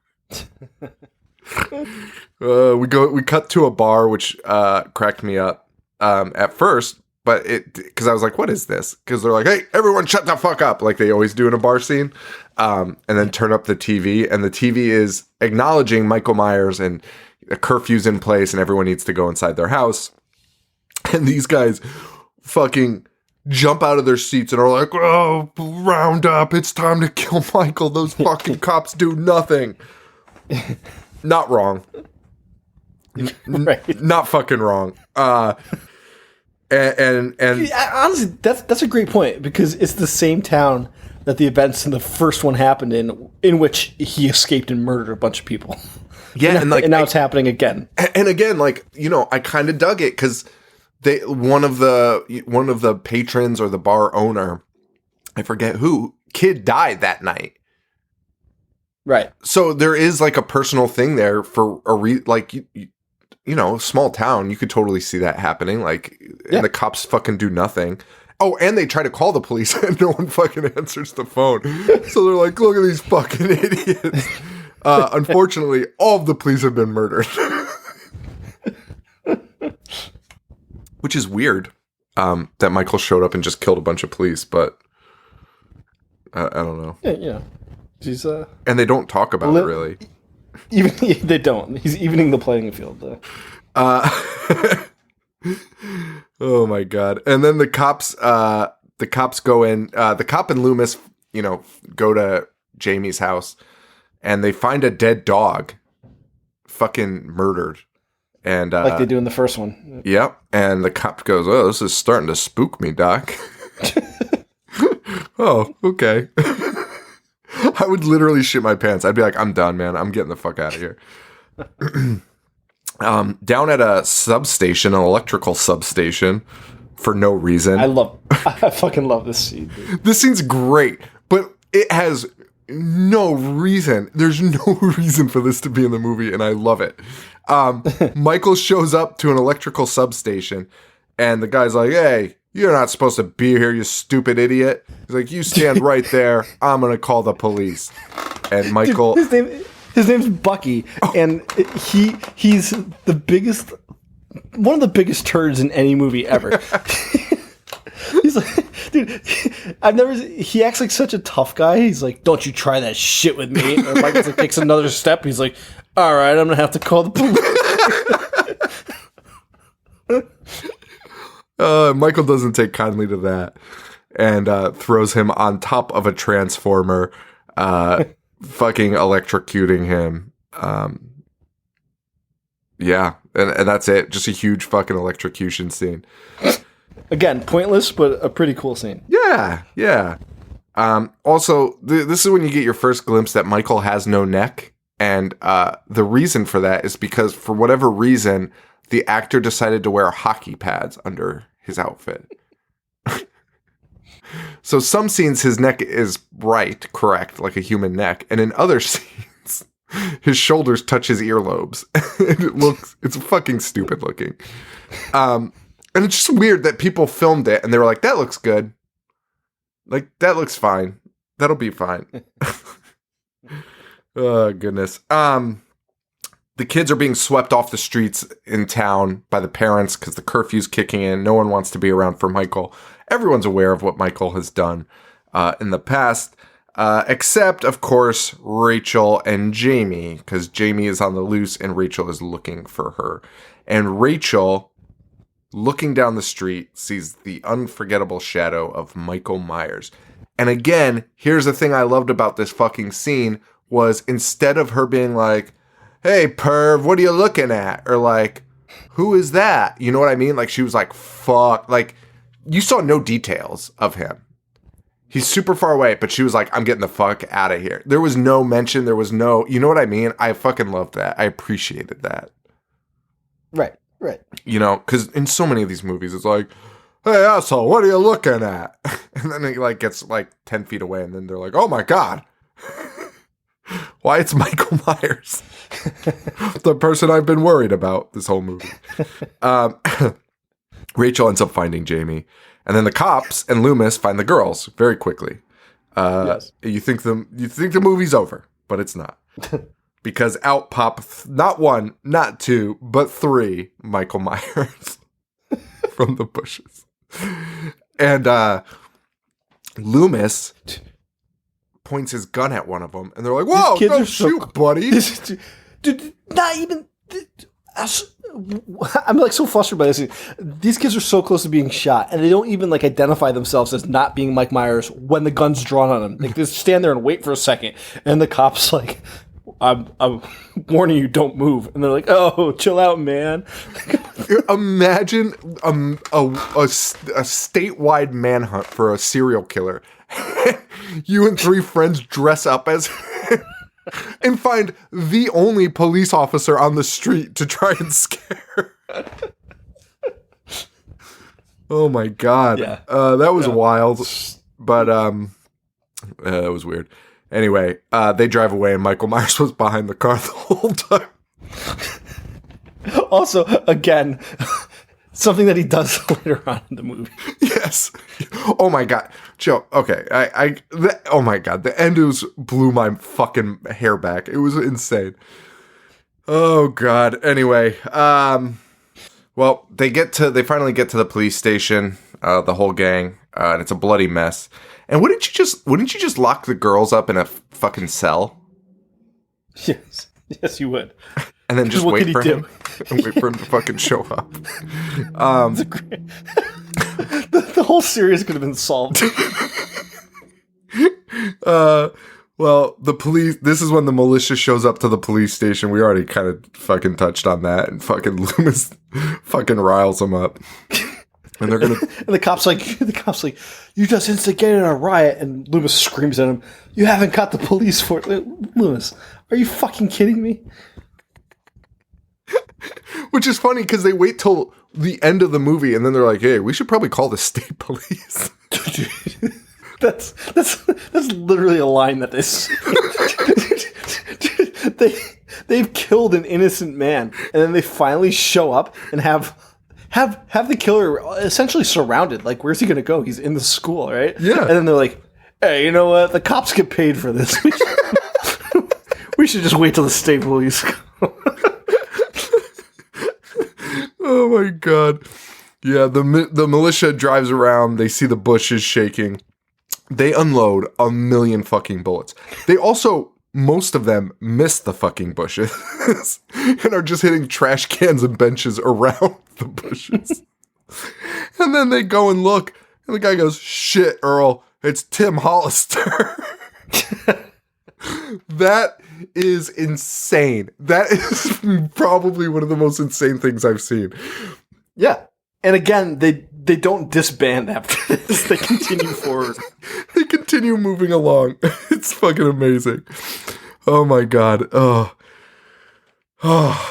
We cut to a bar, which cracked me up at first, but because I was like, what is this? Because they're like, hey, everyone shut the fuck up, like they always do in a bar scene, and then turn up the TV, and the TV is acknowledging Michael Myers, and a curfew's in place, and everyone needs to go inside their house, and these guys fucking jump out of their seats and are like, oh, round up, it's time to kill Michael, those fucking cops do nothing. Not wrong. Right. Not fucking wrong. And honestly, that's a great point, because it's the same town that the events in the first one happened in which he escaped and murdered a bunch of people. Yeah, and now it's happening again. And again, like, I kind of dug it because one of the patrons or the bar owner, I forget who, kid died that night. Right. So there is like a personal thing there for small town. You could totally see that happening. Like, and the cops fucking do nothing. Oh, and they try to call the police and no one fucking answers the phone. So they're like, look at these fucking idiots. Unfortunately, all of the police have been murdered. Which is weird, that Michael showed up and just killed a bunch of police, but I don't know. Yeah. He's, and they don't talk about it, really. Even they don't. He's evening the playing field, though. Oh my God. And then the cops go in, the cop and Loomis, go to Jamie's house, and they find a dead dog fucking murdered. And like they do in the first one. Yep. And the cop goes, oh, this is starting to spook me, Doc. Oh, okay. I would literally shit my pants. I'd be like, I'm done, man. I'm getting the fuck out of here. Down at a substation, an electrical substation, for no reason. I fucking love this scene, dude. This scene's great, but it has no reason. There's no reason for this to be in the movie, and I love it. Michael shows up to an electrical substation, and the guy's like, hey, "You're not supposed to be here, you stupid idiot." He's like, "You stand right there. I'm gonna call the police." And Michael, his name's Bucky, and he's the biggest, one of the biggest turds in any movie ever. He's like, dude, he acts like such a tough guy. He's like, "Don't you try that shit with me." And Michael like, takes another step. He's like, "All right, I'm gonna have to call the police." Michael doesn't take kindly to that, and throws him on top of a transformer, fucking electrocuting him. Yeah, and that's it. Just a huge fucking electrocution scene. Again, pointless, but a pretty cool scene. Yeah. Also, this is when you get your first glimpse that Michael has no neck. And the reason for that is because, for whatever reason, the actor decided to wear hockey pads under his outfit. So some scenes, his neck is correct, like a human neck. And in other scenes, his shoulders touch his earlobes. It's fucking stupid looking. And it's just weird that people filmed it and they were like, "That looks good. Like, that looks fine. That'll be fine." Oh, goodness. The kids are being swept off the streets in town by the parents because the curfew's kicking in. No one wants to be around for Michael. Everyone's aware of what Michael has done in the past, except, of course, Rachel and Jamie, because Jamie is on the loose and Rachel is looking for her. And Rachel, looking down the street, sees the unforgettable shadow of Michael Myers. And again, here's the thing I loved about this fucking scene was, instead of her being like, "Hey, perv, what are you looking at?" Or like, "Who is that?" You know what I mean? Like, she was like, "Fuck." Like, you saw no details of him. He's super far away, but she was like, "I'm getting the fuck out of here." There was no mention. There was no, you know what I mean? I fucking loved that. I appreciated that. Right. You know, because in so many of these movies, it's like, "Hey, asshole, what are you looking at?" And then he like gets like 10 feet away, and then they're like, "Oh my God. Why, it's Michael Myers." The person I've been worried about this whole movie. Rachel ends up finding Jamie, and then the cops and Loomis find the girls very quickly. Yes. You think the movie's over, but it's not. Because out pop not one, not two, but three Michael Myers from the bushes. And Loomis points his gun at one of them, and they're like, "Whoa, don't shoot, buddy." Dude, not even... I'm like so flustered by this. These kids are so close to being shot, and they don't even like identify themselves as not being Mike Myers when the gun's drawn on them. Like, they just stand there and wait for a second, and the cop's like, I'm warning you, don't move." And they're like, "Oh, chill out, man." Imagine a statewide manhunt for a serial killer. You and three friends dress up as and find the only police officer on the street to try and scare. Oh my God. Yeah. That was wild. But that was weird. Anyway, they drive away and Michael Myers was behind the car the whole time. Also, again, something that he does later on in the movie. Yes. Oh my God. Joe, okay. Oh my God. The end blew my fucking hair back. It was insane. Oh God. Anyway, well, they finally get to the police station, the whole gang, and it's a bloody mess. And wouldn't you just lock the girls up in a fucking cell? Yes. Yes, you would. And then just wait for him and wait for him to fucking show up. The whole series could have been solved. Well, the police, this is when the militia shows up to the police station. We already kind of fucking touched on that, and fucking Loomis fucking riles them up. And they're gonna and the cop's like, "You just instigated a riot," and Loomis screams at him, "You haven't got the police for it." Loomis, are you fucking kidding me? Which is funny because they wait till the end of the movie and then they're like, "Hey, we should probably call the state police." That's literally a line that they say. They've killed an innocent man, and then they finally show up and have have the killer essentially surrounded. Like, where's he going to go? He's in the school, right? Yeah. And then they're like, hey, you know what? The cops get paid for this. We should just wait till the state police go. Oh my god. Yeah, the militia drives around. They see the bushes shaking. They unload a million fucking bullets. They also, most of them, miss the fucking bushes and are just hitting trash cans and benches around the bushes. And then they go and look, and the guy goes, shit, Earl, it's Tim Hollister. That is insane. That is probably one of the most insane things I've seen. Yeah. And again, they don't disband after this. They continue forward. They continue moving along. It's fucking amazing. Oh my god. Oh,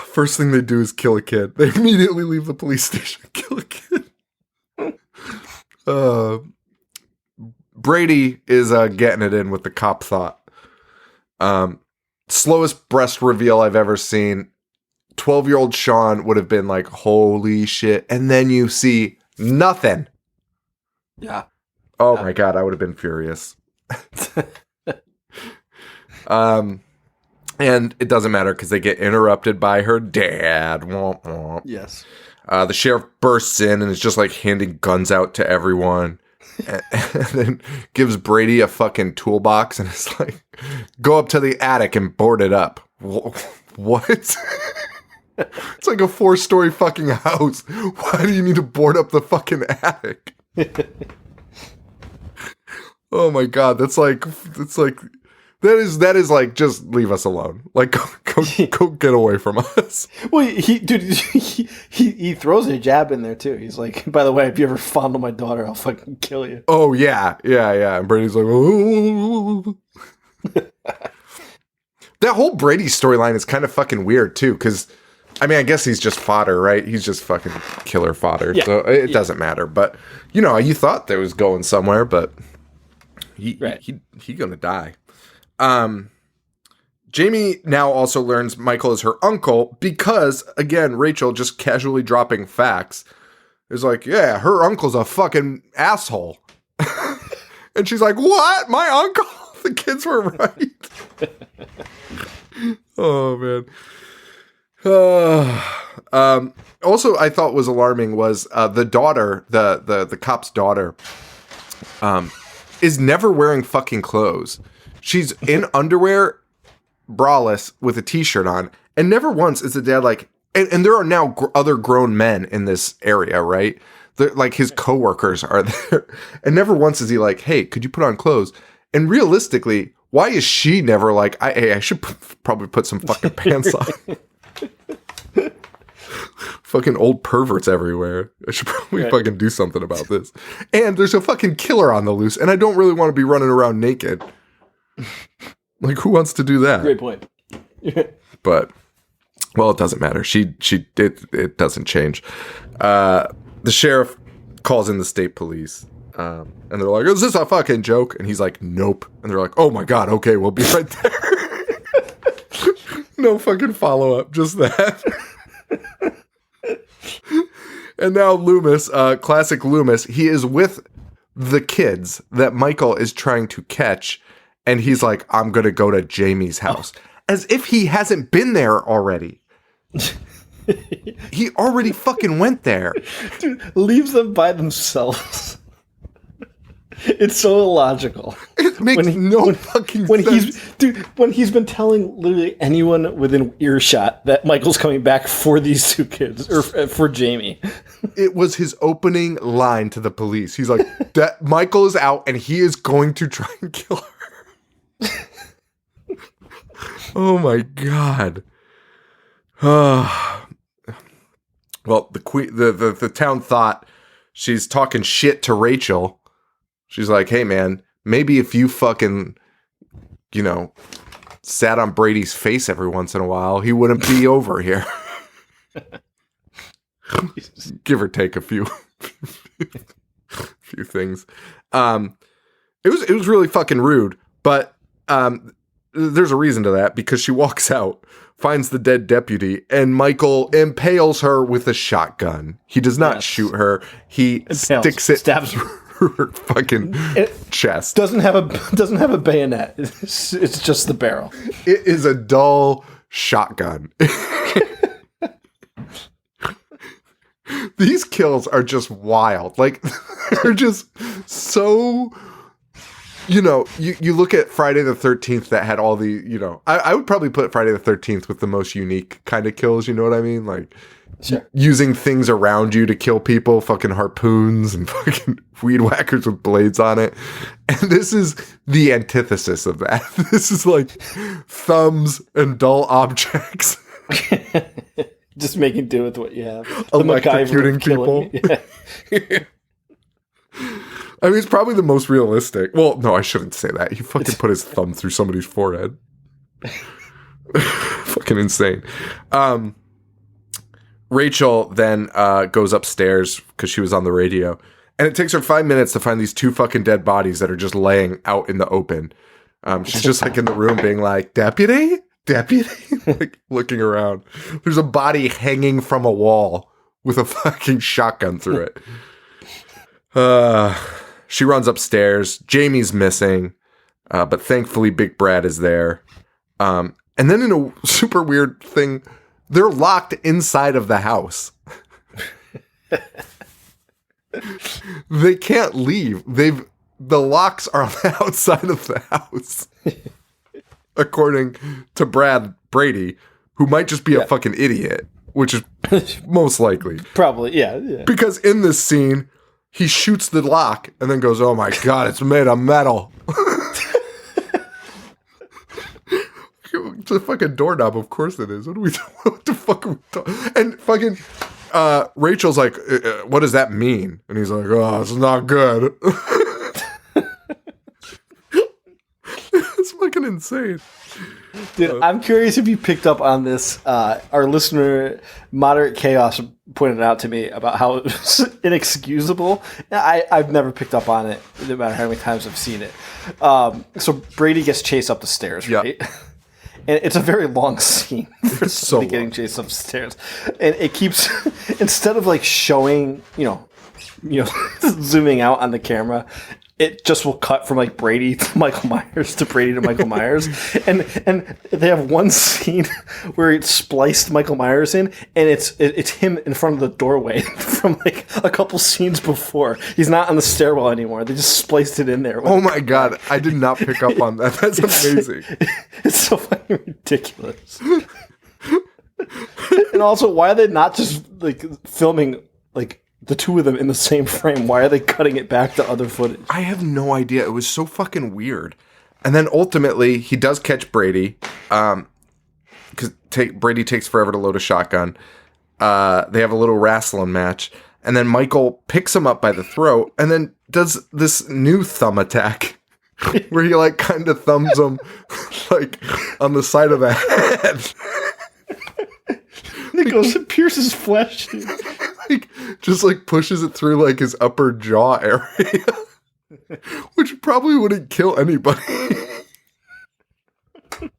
first thing they do is kill a kid. They immediately leave the police station and kill a kid. Brady is getting it in with the cop thought. Slowest breast reveal I've ever seen. 12-year-old Sean would have been like, holy shit. And then you see nothing. Yeah. Oh my god, I would have been furious. And it doesn't matter because they get interrupted by her dad. Womp womp. Yes. The sheriff bursts in and is just like handing guns out to everyone. and then gives Brady a fucking toolbox and is like, go up to the attic and board it up. What? It's like a 4-story fucking house. Why do you need to board up the fucking attic? Oh my god, that's like that is like, just leave us alone. Like, go get away from us. Well, he throws a jab in there too. He's like, by the way, if you ever fondle my daughter, I'll fucking kill you. Oh yeah. And Brady's like, oh. That whole Brady storyline is kind of fucking weird too, because I mean, I guess he's just fodder, right? He's just fucking killer fodder, so it doesn't matter. But you thought that was going somewhere, but he gonna die. Jamie now also learns Michael is her uncle because, again, Rachel just casually dropping facts is like, yeah, her uncle's a fucking asshole. And she's like, what? My uncle? The kids were right. Oh, man. Also, I thought was alarming was the daughter, the cop's daughter, is never wearing fucking clothes. She's in underwear, braless, with a t-shirt on, and never once is the dad like, and there are now other grown men in this area, right? Like his coworkers are there, and never once is he like, hey, could you put on clothes? And realistically, why is she never like, I should probably put some fucking pants on? Fucking old perverts everywhere. I should probably fucking do something about this. And there's a fucking killer on the loose, and I don't really want to be running around naked. Like, who wants to do that? Great point. But, well, it doesn't matter. It doesn't change. The sheriff calls in the state police. And they're like, is this a fucking joke? And he's like, nope. And they're like, oh my god, okay, we'll be right there. No fucking follow-up, just that. And now Loomis, classic Loomis, he is with the kids that Michael is trying to catch, and he's like, I'm gonna go to Jamie's house. As if he hasn't been there already. He already fucking went there. Dude, leaves them by themselves. It's so illogical. It makes no fucking sense. When he's been telling literally anyone within earshot that Michael's coming back for these two kids, or for Jamie. It was his opening line to the police. He's like, that Michael is out and he is going to try and kill her. Oh my god. Well, the town thought she's talking shit to Rachel. She's like, hey man, maybe if you fucking, sat on Brady's face every once in a while, he wouldn't be over here. Give or take a few things. It was really fucking rude, but there's a reason to that, because she walks out, finds the dead deputy, and Michael impales her with a shotgun. He does not shoot her. He sticks it, stabs her. her fucking chest. Doesn't have a bayonet. It's just the barrel. It is a dull shotgun. These kills are just wild. Like, they're just so, you know, you look at Friday the 13th that had all the, you know, I would probably put Friday the 13th with the most unique kind of kills, you know what I mean? Like, sure. Using things around you to kill people, fucking harpoons and fucking weed whackers with blades on it. And this is the antithesis of that. This is like thumbs and dull objects. Just making do with what you have. Electrocuting people. Yeah. I mean, it's probably the most realistic. Well, no, I shouldn't say that. He fucking put his thumb through somebody's forehead. Fucking insane. Rachel then goes upstairs because she was on the radio. And it takes her 5 minutes to find these two fucking dead bodies that are just laying out in the open. She's just like in the room being like, Deputy? Like looking around. There's a body hanging from a wall with a fucking shotgun through it. She runs upstairs. Jamie's missing. But thankfully Big Brad is there. And then in a super weird thing, they're locked inside of the house. They can't leave. The locks are on the outside of the house. According to Brady, who might just be a fucking idiot, which is most likely. Probably, yeah. Because in this scene, he shoots the lock and then goes, "Oh my God, it's made of metal." It's a fucking doorknob, of course it is. What the fuck are we talking? And fucking Rachel's like, "What does that mean?" And he's like, "Oh, it's not good." It's fucking insane. Dude, I'm curious if you picked up on this. Our listener, Moderate Chaos, pointed out to me about how it was inexcusable. I've never picked up on it, no matter how many times I've seen it. So Brady gets chased up the stairs, right? Yep. And it's a very long scene for somebody getting chased up the stairs. And it keeps, instead of like showing, you know, zooming out on the camera, it just will cut from like Brady to Michael Myers to Brady to Michael Myers. And they have one scene where it's spliced Michael Myers in, and it's him in front of the doorway from like a couple scenes before. He's not on the stairwell anymore. They just spliced it in there. Oh my God. I did not pick up on that. That's amazing. It's so fucking ridiculous. And also, why are they not just like filming like the two of them in the same frame? Why are they cutting it back to other footage? I have no idea. It was so fucking weird. And then ultimately, he does catch Brady. Because Brady takes forever to load a shotgun. They have a little wrestling match. And then Michael picks him up by the throat and then does this new thumb attack. Where he like kind of thumbs him like on the side of the head. It goes and pierces flesh, dude. Like, just like pushes it through like his upper jaw area, which probably wouldn't kill anybody. It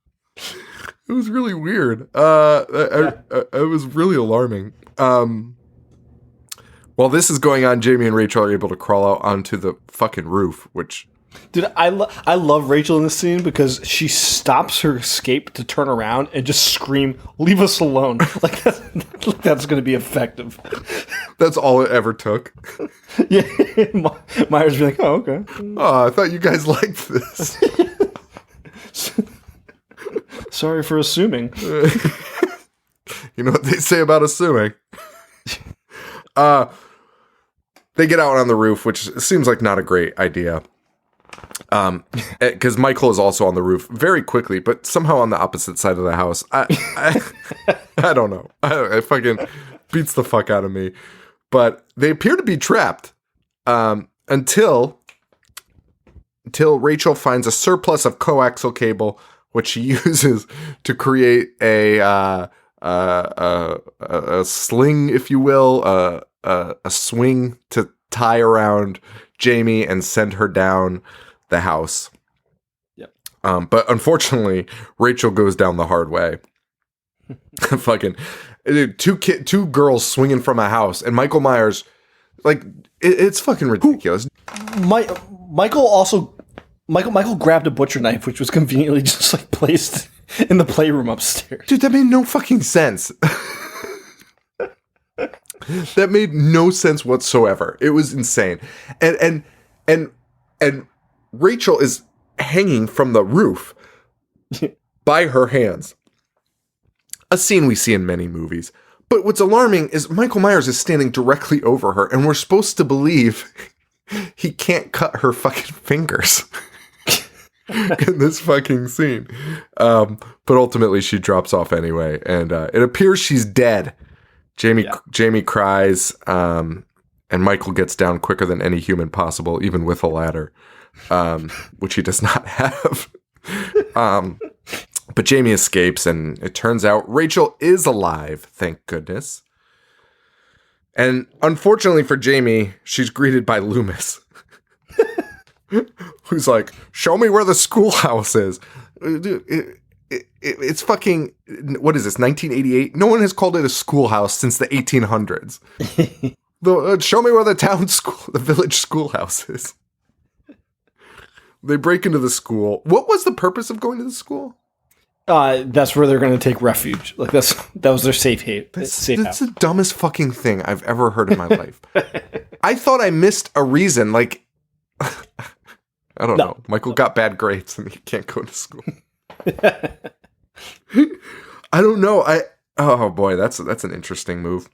was really weird. It was really alarming. While this is going on, Jamie and Rachel are able to crawl out onto the fucking roof, which... Dude, I love Rachel in this scene because she stops her escape to turn around and just scream, "Leave us alone!" Like that's going to be effective. That's all it ever took. Yeah, Myers be like, "Oh, okay." Oh, I thought you guys liked this. Sorry for assuming. You know what they say about assuming. They get out on the roof, which seems like not a great idea. Because Michael is also on the roof very quickly, but somehow on the opposite side of the house. I don't know. It fucking beats the fuck out of me. But they appear to be trapped until Rachel finds a surplus of coaxial cable, which she uses to create a sling, if you will, a swing to tie around Jamie and send her down the house. Yep. But unfortunately, Rachel goes down the hard way. Fucking dude, two girls swinging from a house, and Michael Myers, like, it's fucking ridiculous. Michael grabbed a butcher knife, which was conveniently just like placed in the playroom upstairs. Dude, that made no fucking sense. That made no sense whatsoever. It was insane. And Rachel is hanging from the roof by her hands. A scene we see in many movies. But what's alarming is Michael Myers is standing directly over her, and we're supposed to believe he can't cut her fucking fingers in this fucking scene. But ultimately she drops off anyway, and it appears she's dead. Jamie cries, and Michael gets down quicker than any human possible, even with a ladder, which he does not have. But Jamie escapes, and it turns out Rachel is alive, thank goodness. And unfortunately for Jamie, she's greeted by Loomis, who's like, "Show me where the schoolhouse is." Dude, it's fucking, what is this, 1988? No one has called it a schoolhouse since the 1800s. Show me where the village schoolhouse is. They break into the school. What was the purpose of going to the school? That's where they're going to take refuge. Like that was their safe haven. That's the dumbest fucking thing I've ever heard in my life. I thought I missed a reason. Like, I don't know. Michael got bad grades and he can't go to school. I don't know. Oh boy, that's an interesting move.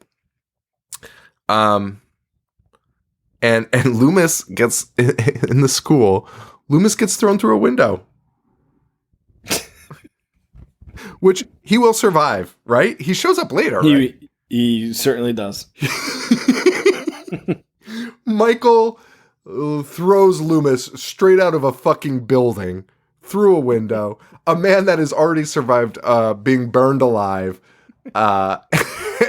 And Loomis gets in the school. Loomis gets thrown through a window. Which he will survive, right? He shows up later, right? He certainly does. Michael throws Loomis straight out of a fucking building, through a window. A man that has already survived being burned alive, an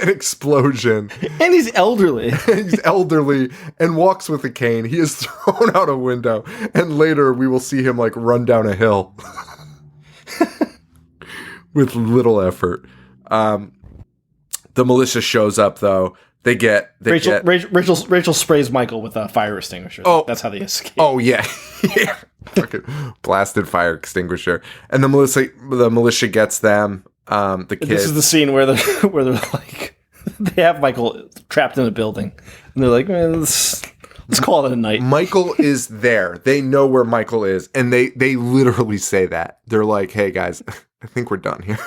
explosion. And he's elderly. He's elderly and walks with a cane. He is thrown out a window. And later we will see him like run down a hill. With little effort. The militia shows up though. Rachel sprays Michael with a fire extinguisher. Oh, that's how they escape. Oh yeah, yeah. Fucking blasted fire extinguisher. And the militia gets them. The kids. This is the scene where they're like, they have Michael trapped in a building, and they're like, man, let's call it a night. Michael is there. They know where Michael is, and they literally say that. They're like, hey guys, I think we're done here.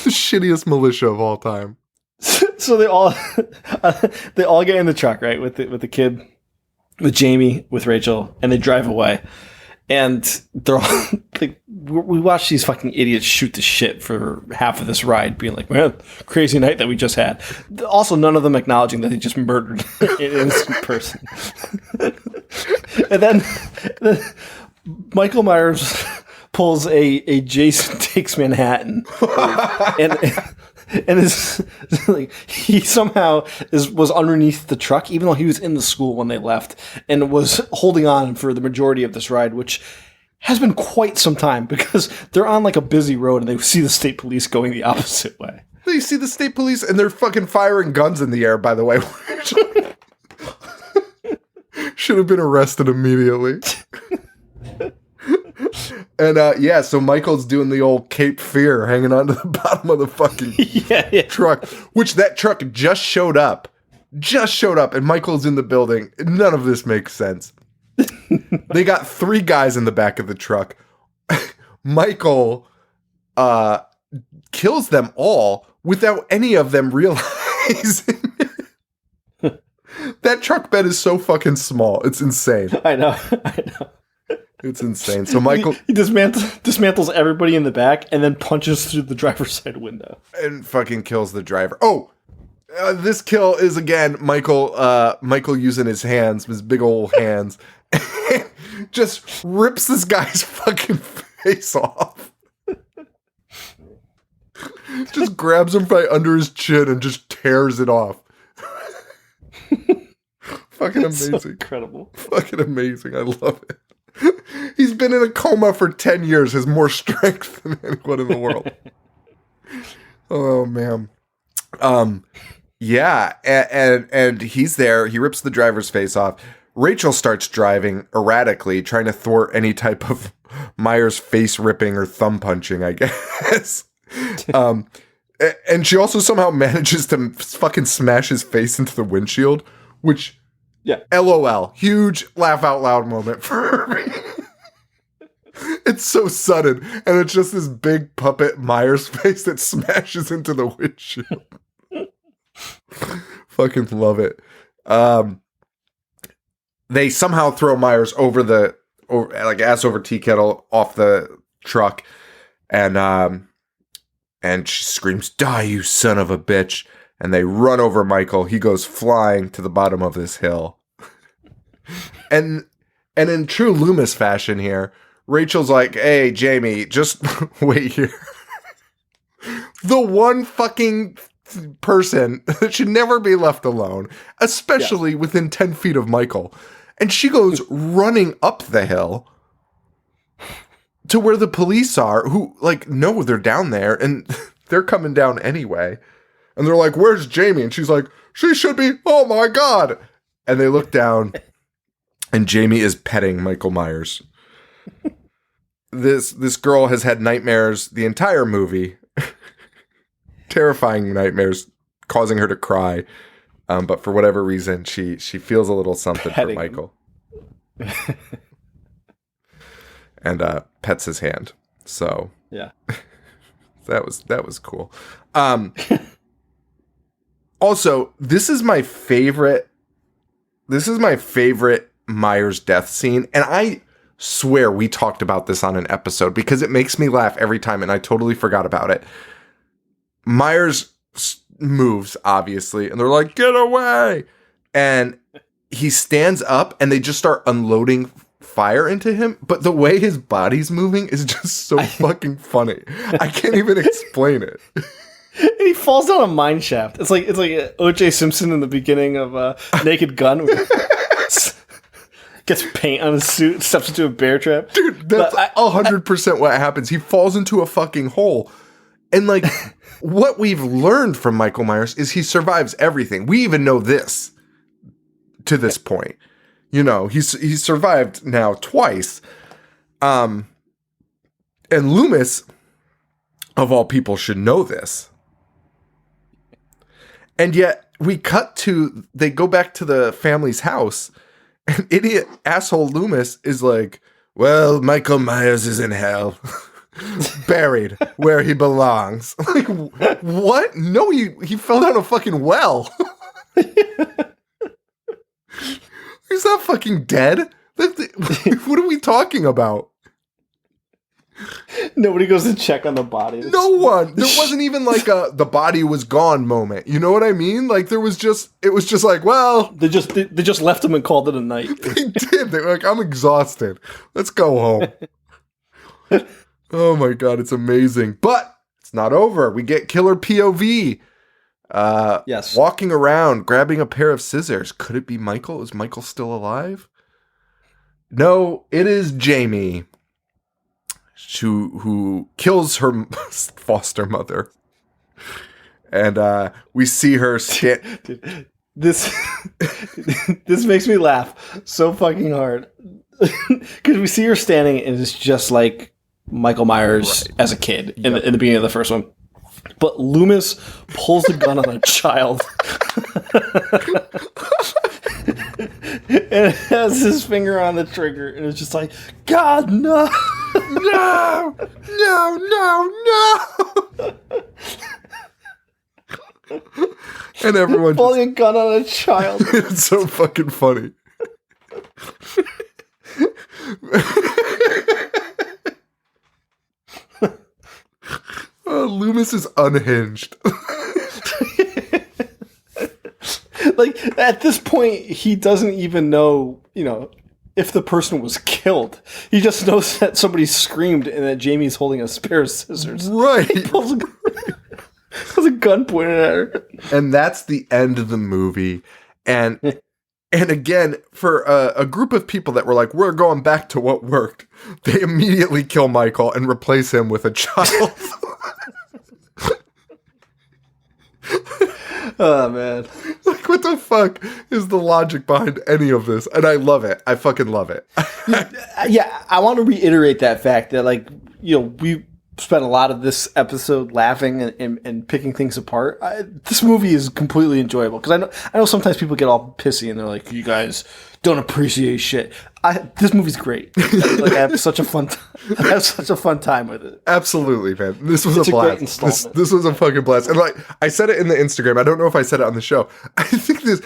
The shittiest militia of all time. So they all get in the truck, right, with the kid, with Jamie, with Rachel, and they drive away. And they're all like, we watch these fucking idiots shoot the shit for half of this ride, being like, man, crazy night that we just had. Also, none of them acknowledging that they just murdered an innocent person. And then Michael Myers pulls a Jason Takes Manhattan, and is like, he somehow was underneath the truck, even though he was in the school when they left, and was holding on for the majority of this ride, which has been quite some time because they're on like a busy road and they see the state police going the opposite way. They see the state police and they're fucking firing guns in the air, by the way. Should have been arrested immediately. And so Michael's doing the old Cape Fear, hanging onto the bottom of the fucking truck, which that truck just showed up, and Michael's in the building. None of this makes sense. They got 3 guys in the back of the truck. Michael kills them all without any of them realizing. That truck bed is so fucking small. It's insane. I know. It's insane. So Michael he dismantles everybody in the back and then punches through the driver's side window and fucking kills the driver. Oh, this kill is again Michael using his hands, his big old hands, just rips this guy's fucking face off. Just grabs him right under his chin and just tears it off. Fucking amazing. So incredible. Fucking amazing. I love it. He's been in a coma for 10 years, has more strength than anyone in the world. Oh, man. Yeah, and he's there. He rips the driver's face off. Rachel starts driving erratically, trying to thwart any type of Myers face ripping or thumb punching, I guess. And she also somehow manages to fucking smash his face into the windshield, which, yeah, LOL, huge laugh out loud moment for me. It's so sudden, and it's just this big puppet Myers face that smashes into the windshield. Fucking love it. They somehow throw Myers over like ass over tea kettle off the truck, and she screams, "Die, you son of a bitch!" And they run over Michael. He goes flying to the bottom of this hill. And in true Loomis fashion here, Rachel's like, "Hey, Jamie, just wait here." The one fucking person that should never be left alone, especially within 10 feet of Michael. And she goes running up the hill to where the police are, who, like, know they're down there, and they're coming down anyway. And they're like, "Where's Jamie?" And she's like, "She should be, oh my God." And they look down, and Jamie is petting Michael Myers. This girl has had nightmares the entire movie. Terrifying nightmares, causing her to cry. But for whatever reason, she feels a little something Petting for Michael. And pets his hand. So yeah. that was cool. Also, this is my favorite Myers death scene, and I swear we talked about this on an episode because it makes me laugh every time, and I totally forgot about it. Myers moves, obviously, and they're like, "Get away!" And he stands up, and they just start unloading fire into him. But the way his body's moving is just so fucking funny. I can't even explain it. And he falls down a mine shaft. It's like O.J. Simpson in the beginning of Naked Gun. Gets paint on his suit, steps into a bear trap. Dude, that's 100% what happens. He falls into a fucking hole. And, like, what we've learned from Michael Myers is he survives everything. We even know this to this point. You know, he's survived now twice. And Loomis, of all people, should know this. And yet, they go back to the family's house, and idiot asshole Loomis is like, "Well, Michael Myers is in hell." Buried where he belongs. Like, what? No, he fell down a fucking well. He's not fucking dead. What are we talking about? Nobody goes to check on the body. No one. There wasn't even like the body was gone moment. You know what I mean? Like it was just like, well, they just left him and called it a night. They did. They were like, "I'm exhausted. Let's go home." Oh my God, it's amazing. But it's not over. We get killer POV. Yes. Walking around, grabbing a pair of scissors. Could it be Michael? Is Michael still alive? No, it is Jamie, who kills her foster mother. And we see her Dude, this makes me laugh so fucking hard. Because we see her standing, and it's just like Michael Myers as a kid in the beginning of the first one. But Loomis pulls a gun on a child. And it has his finger on the trigger, and it's just like, "God, no! No! No, no, no! And everyone pulling a gun on a child." It's so fucking funny. Loomis is unhinged. Like, at this point, he doesn't even know, if the person was killed. He just knows that somebody screamed and that Jamie's holding a pair of scissors. Right. He pulls a gun pointed at her. And that's the end of the movie. And And again, for a group of people that were like, we're going back to what worked, they immediately kill Michael and replace him with a child. Oh, man. Like, what the fuck is the logic behind any of this? And I love it. I fucking love it. Yeah, I want to reiterate that fact that, like, you know, we spent a lot of this episode laughing and picking things apart. This movie is completely enjoyable because I know sometimes people get all pissy and they're like, "You guys don't appreciate shit." This movie's great. Like, I have such a fun time with it. Absolutely, man. This was a blast. Great installment. This was a fucking blast. And like I said it in the Instagram. I don't know if I said it on the show. I think this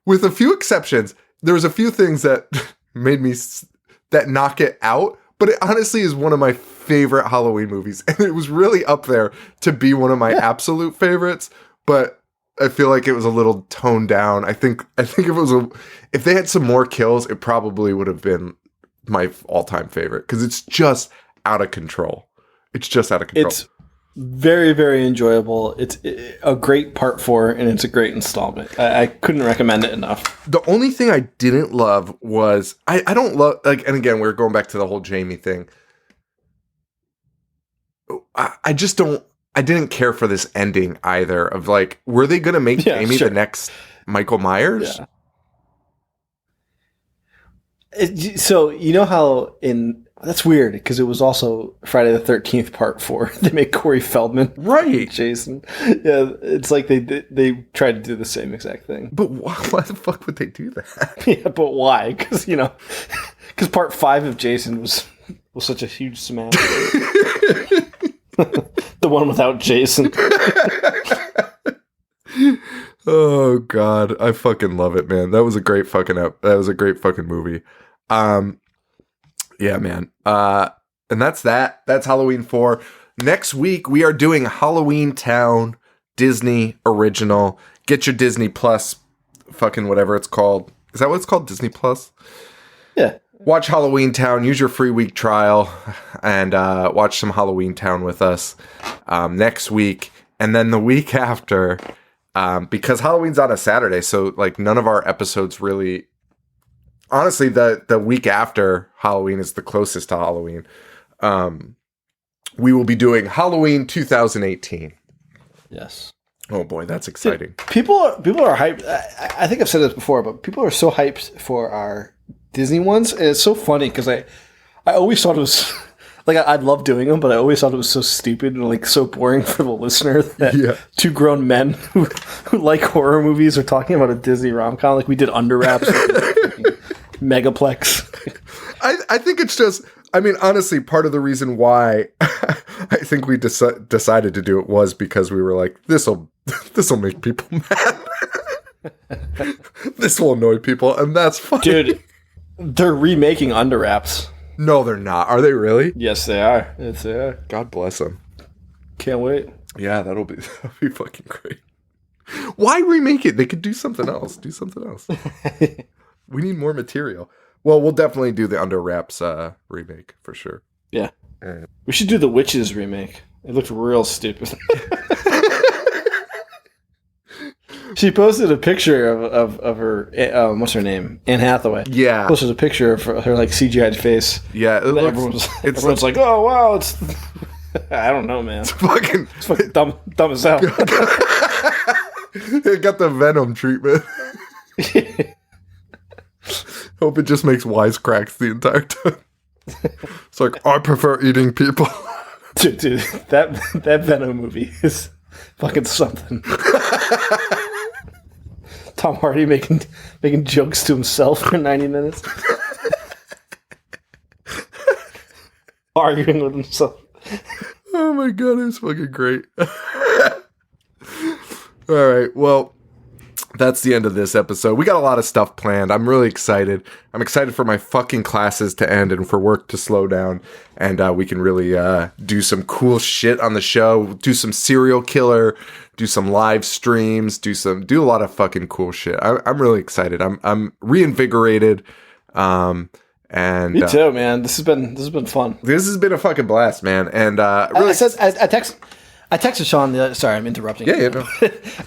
with a few exceptions, there was a few things that made me that knock it out. But it honestly is one of my favorite Halloween movies. And it was really up there to be one of my absolute favorites. But I feel like it was a little toned down. I think if they had some more kills, it probably would have been my all-time favorite. Because it's just out of control. It's just out of control. It's very, very enjoyable. It's a great part 4, and it's a great installment. I couldn't recommend it enough. The only thing I didn't love was I don't love, like, and again, we're going back to the whole Jamie thing. I just don't. I didn't care for this ending either. Of like, were they going to make Jamie the next Michael Myers? Yeah. So you know how that's weird because it was also Friday the 13th Part 4. They make Corey Feldman right, Jason. Yeah, it's like they tried to do the same exact thing. But why the fuck would they do that? Yeah, but why? Because because Part 5 of Jason was such a huge smash. The one without Jason. Oh God, I fucking love it, man. That was a great fucking movie. Yeah, man. And that's that. That's Halloween 4. Next week we are doing Halloween Town Disney original. Get your Disney Plus fucking whatever it's called. Is that what it's called? Disney Plus? Yeah. Watch Halloween Town, use your free week trial, and watch some Halloween Town with us next week. And then the week after, because Halloween's on a Saturday, so like none of our episodes really... Honestly, the week after Halloween is the closest to Halloween. We will be doing Halloween 2018. Yes. Oh boy, that's exciting. People are hyped. I think I've said this before, but people are so hyped for our Disney ones, and it's so funny because I always thought it was like I love doing them, but I always thought it was so stupid and like so boring for the listener that two grown men who like horror movies are talking about a Disney rom-com. Like we did Under Wraps, Megaplex. I think it's just. I mean, honestly, part of the reason why I think we decided to do it was because we were like, this'll make people mad. This will annoy people, and that's funny. Dude, they're remaking Under Wraps. No, they're not. Are they really? Yes, they are. Yes, they are. God bless them. Can't wait. Yeah, that'll be fucking great. Why remake it? They could do something else. We need more material. Well, we'll definitely do the Under Wraps remake for sure. Yeah. We should do the Witches remake. It looked real stupid. She posted a picture of her, what's her name? Anne Hathaway. Yeah. Posted a picture of her like CGI'd face. Yeah. Everyone's like, oh, wow, it's... I don't know, man. It's fucking dumb as hell. It got the Venom treatment. Hope it just makes wisecracks the entire time. It's like, I prefer eating people. Dude, that Venom movie is fucking something. Tom Hardy making jokes to himself for 90 minutes. Arguing with himself. Oh my God, it was fucking great. All right, well, that's the end of this episode. We got a lot of stuff planned. I'm really excited. I'm excited for my fucking classes to end and for work to slow down. And we can really do some cool shit on the show. Do some serial killer. Do some live streams. Do a lot of fucking cool shit. I'm really excited. I'm reinvigorated. And me too, man. This has been fun. This has been a fucking blast, man. And really, I texted Sean sorry, I'm interrupting. Yeah, no.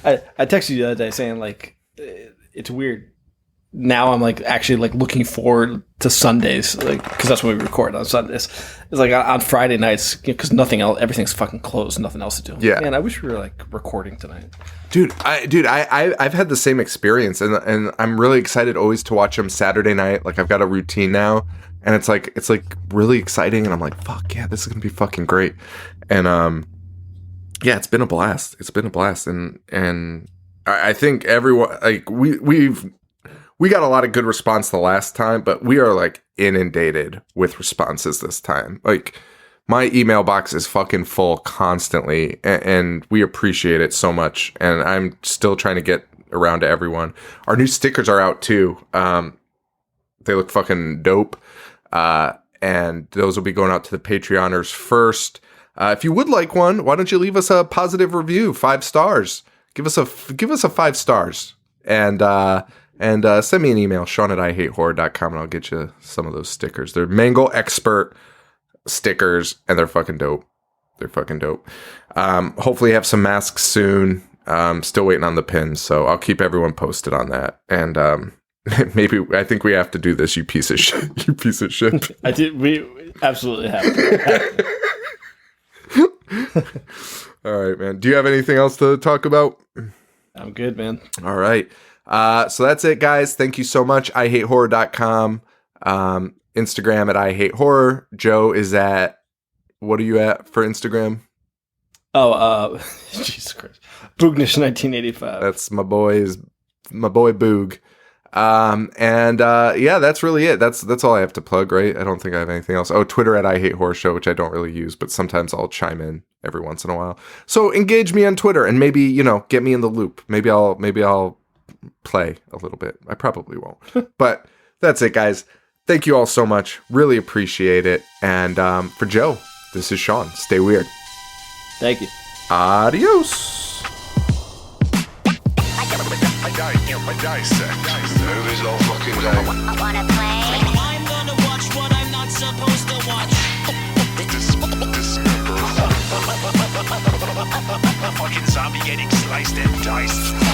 I texted you the other day saying like it's weird now I'm like actually like looking forward to Sundays, like because that's when we record on Sundays. It's like on Friday nights because nothing else, everything's fucking closed, nothing else to do. Yeah, man, I wish we were like recording tonight, I've had the same experience, and I'm really excited always to watch them Saturday night. Like I've got a routine now, and it's like really exciting, and I'm like, fuck yeah, this is gonna be fucking great, and yeah, it's been a blast. And I think everyone like we got a lot of good response the last time, but we are like inundated with responses this time. Like my email box is fucking full constantly, and we appreciate it so much. And I'm still trying to get around to everyone. Our new stickers are out too. They look fucking dope. And those will be going out to the Patreoners first. If you would like one, why don't you leave us a positive review, 5 stars. Give us a 5 stars. And send me an email, Sean@IHateHorror.com, and I'll get you some of those stickers. They're Mangle Expert stickers, and they're fucking dope. Hopefully have some masks soon. Still waiting on the pins, so I'll keep everyone posted on that. And I think we have to do this, you piece of shit. You piece of shit. We absolutely have to. All right, man. Do you have anything else to talk about? I'm good, man. All right. So that's it, guys. Thank you so much. IHateHorror.com. Instagram at IHateHorror. Joe is at, what are you at for Instagram? Oh, Jesus Christ. Boognish1985. That's my boy Boog. Yeah, that's really it. That's all I have to plug, right? I don't think I have anything else. Oh, Twitter at IHateHorror, which I don't really use, but sometimes I'll chime in every once in a while. So engage me on Twitter and maybe, get me in the loop. Maybe I'll play a little bit. I probably won't. But that's it, guys. Thank you all so much. Really appreciate it. And for Joe, this is Sean. Stay weird. Thank you. Adios. Movies all fucking day. Wanna play? I'm gonna watch what I'm not supposed to watch. Dismember. A fucking zombie getting sliced and diced.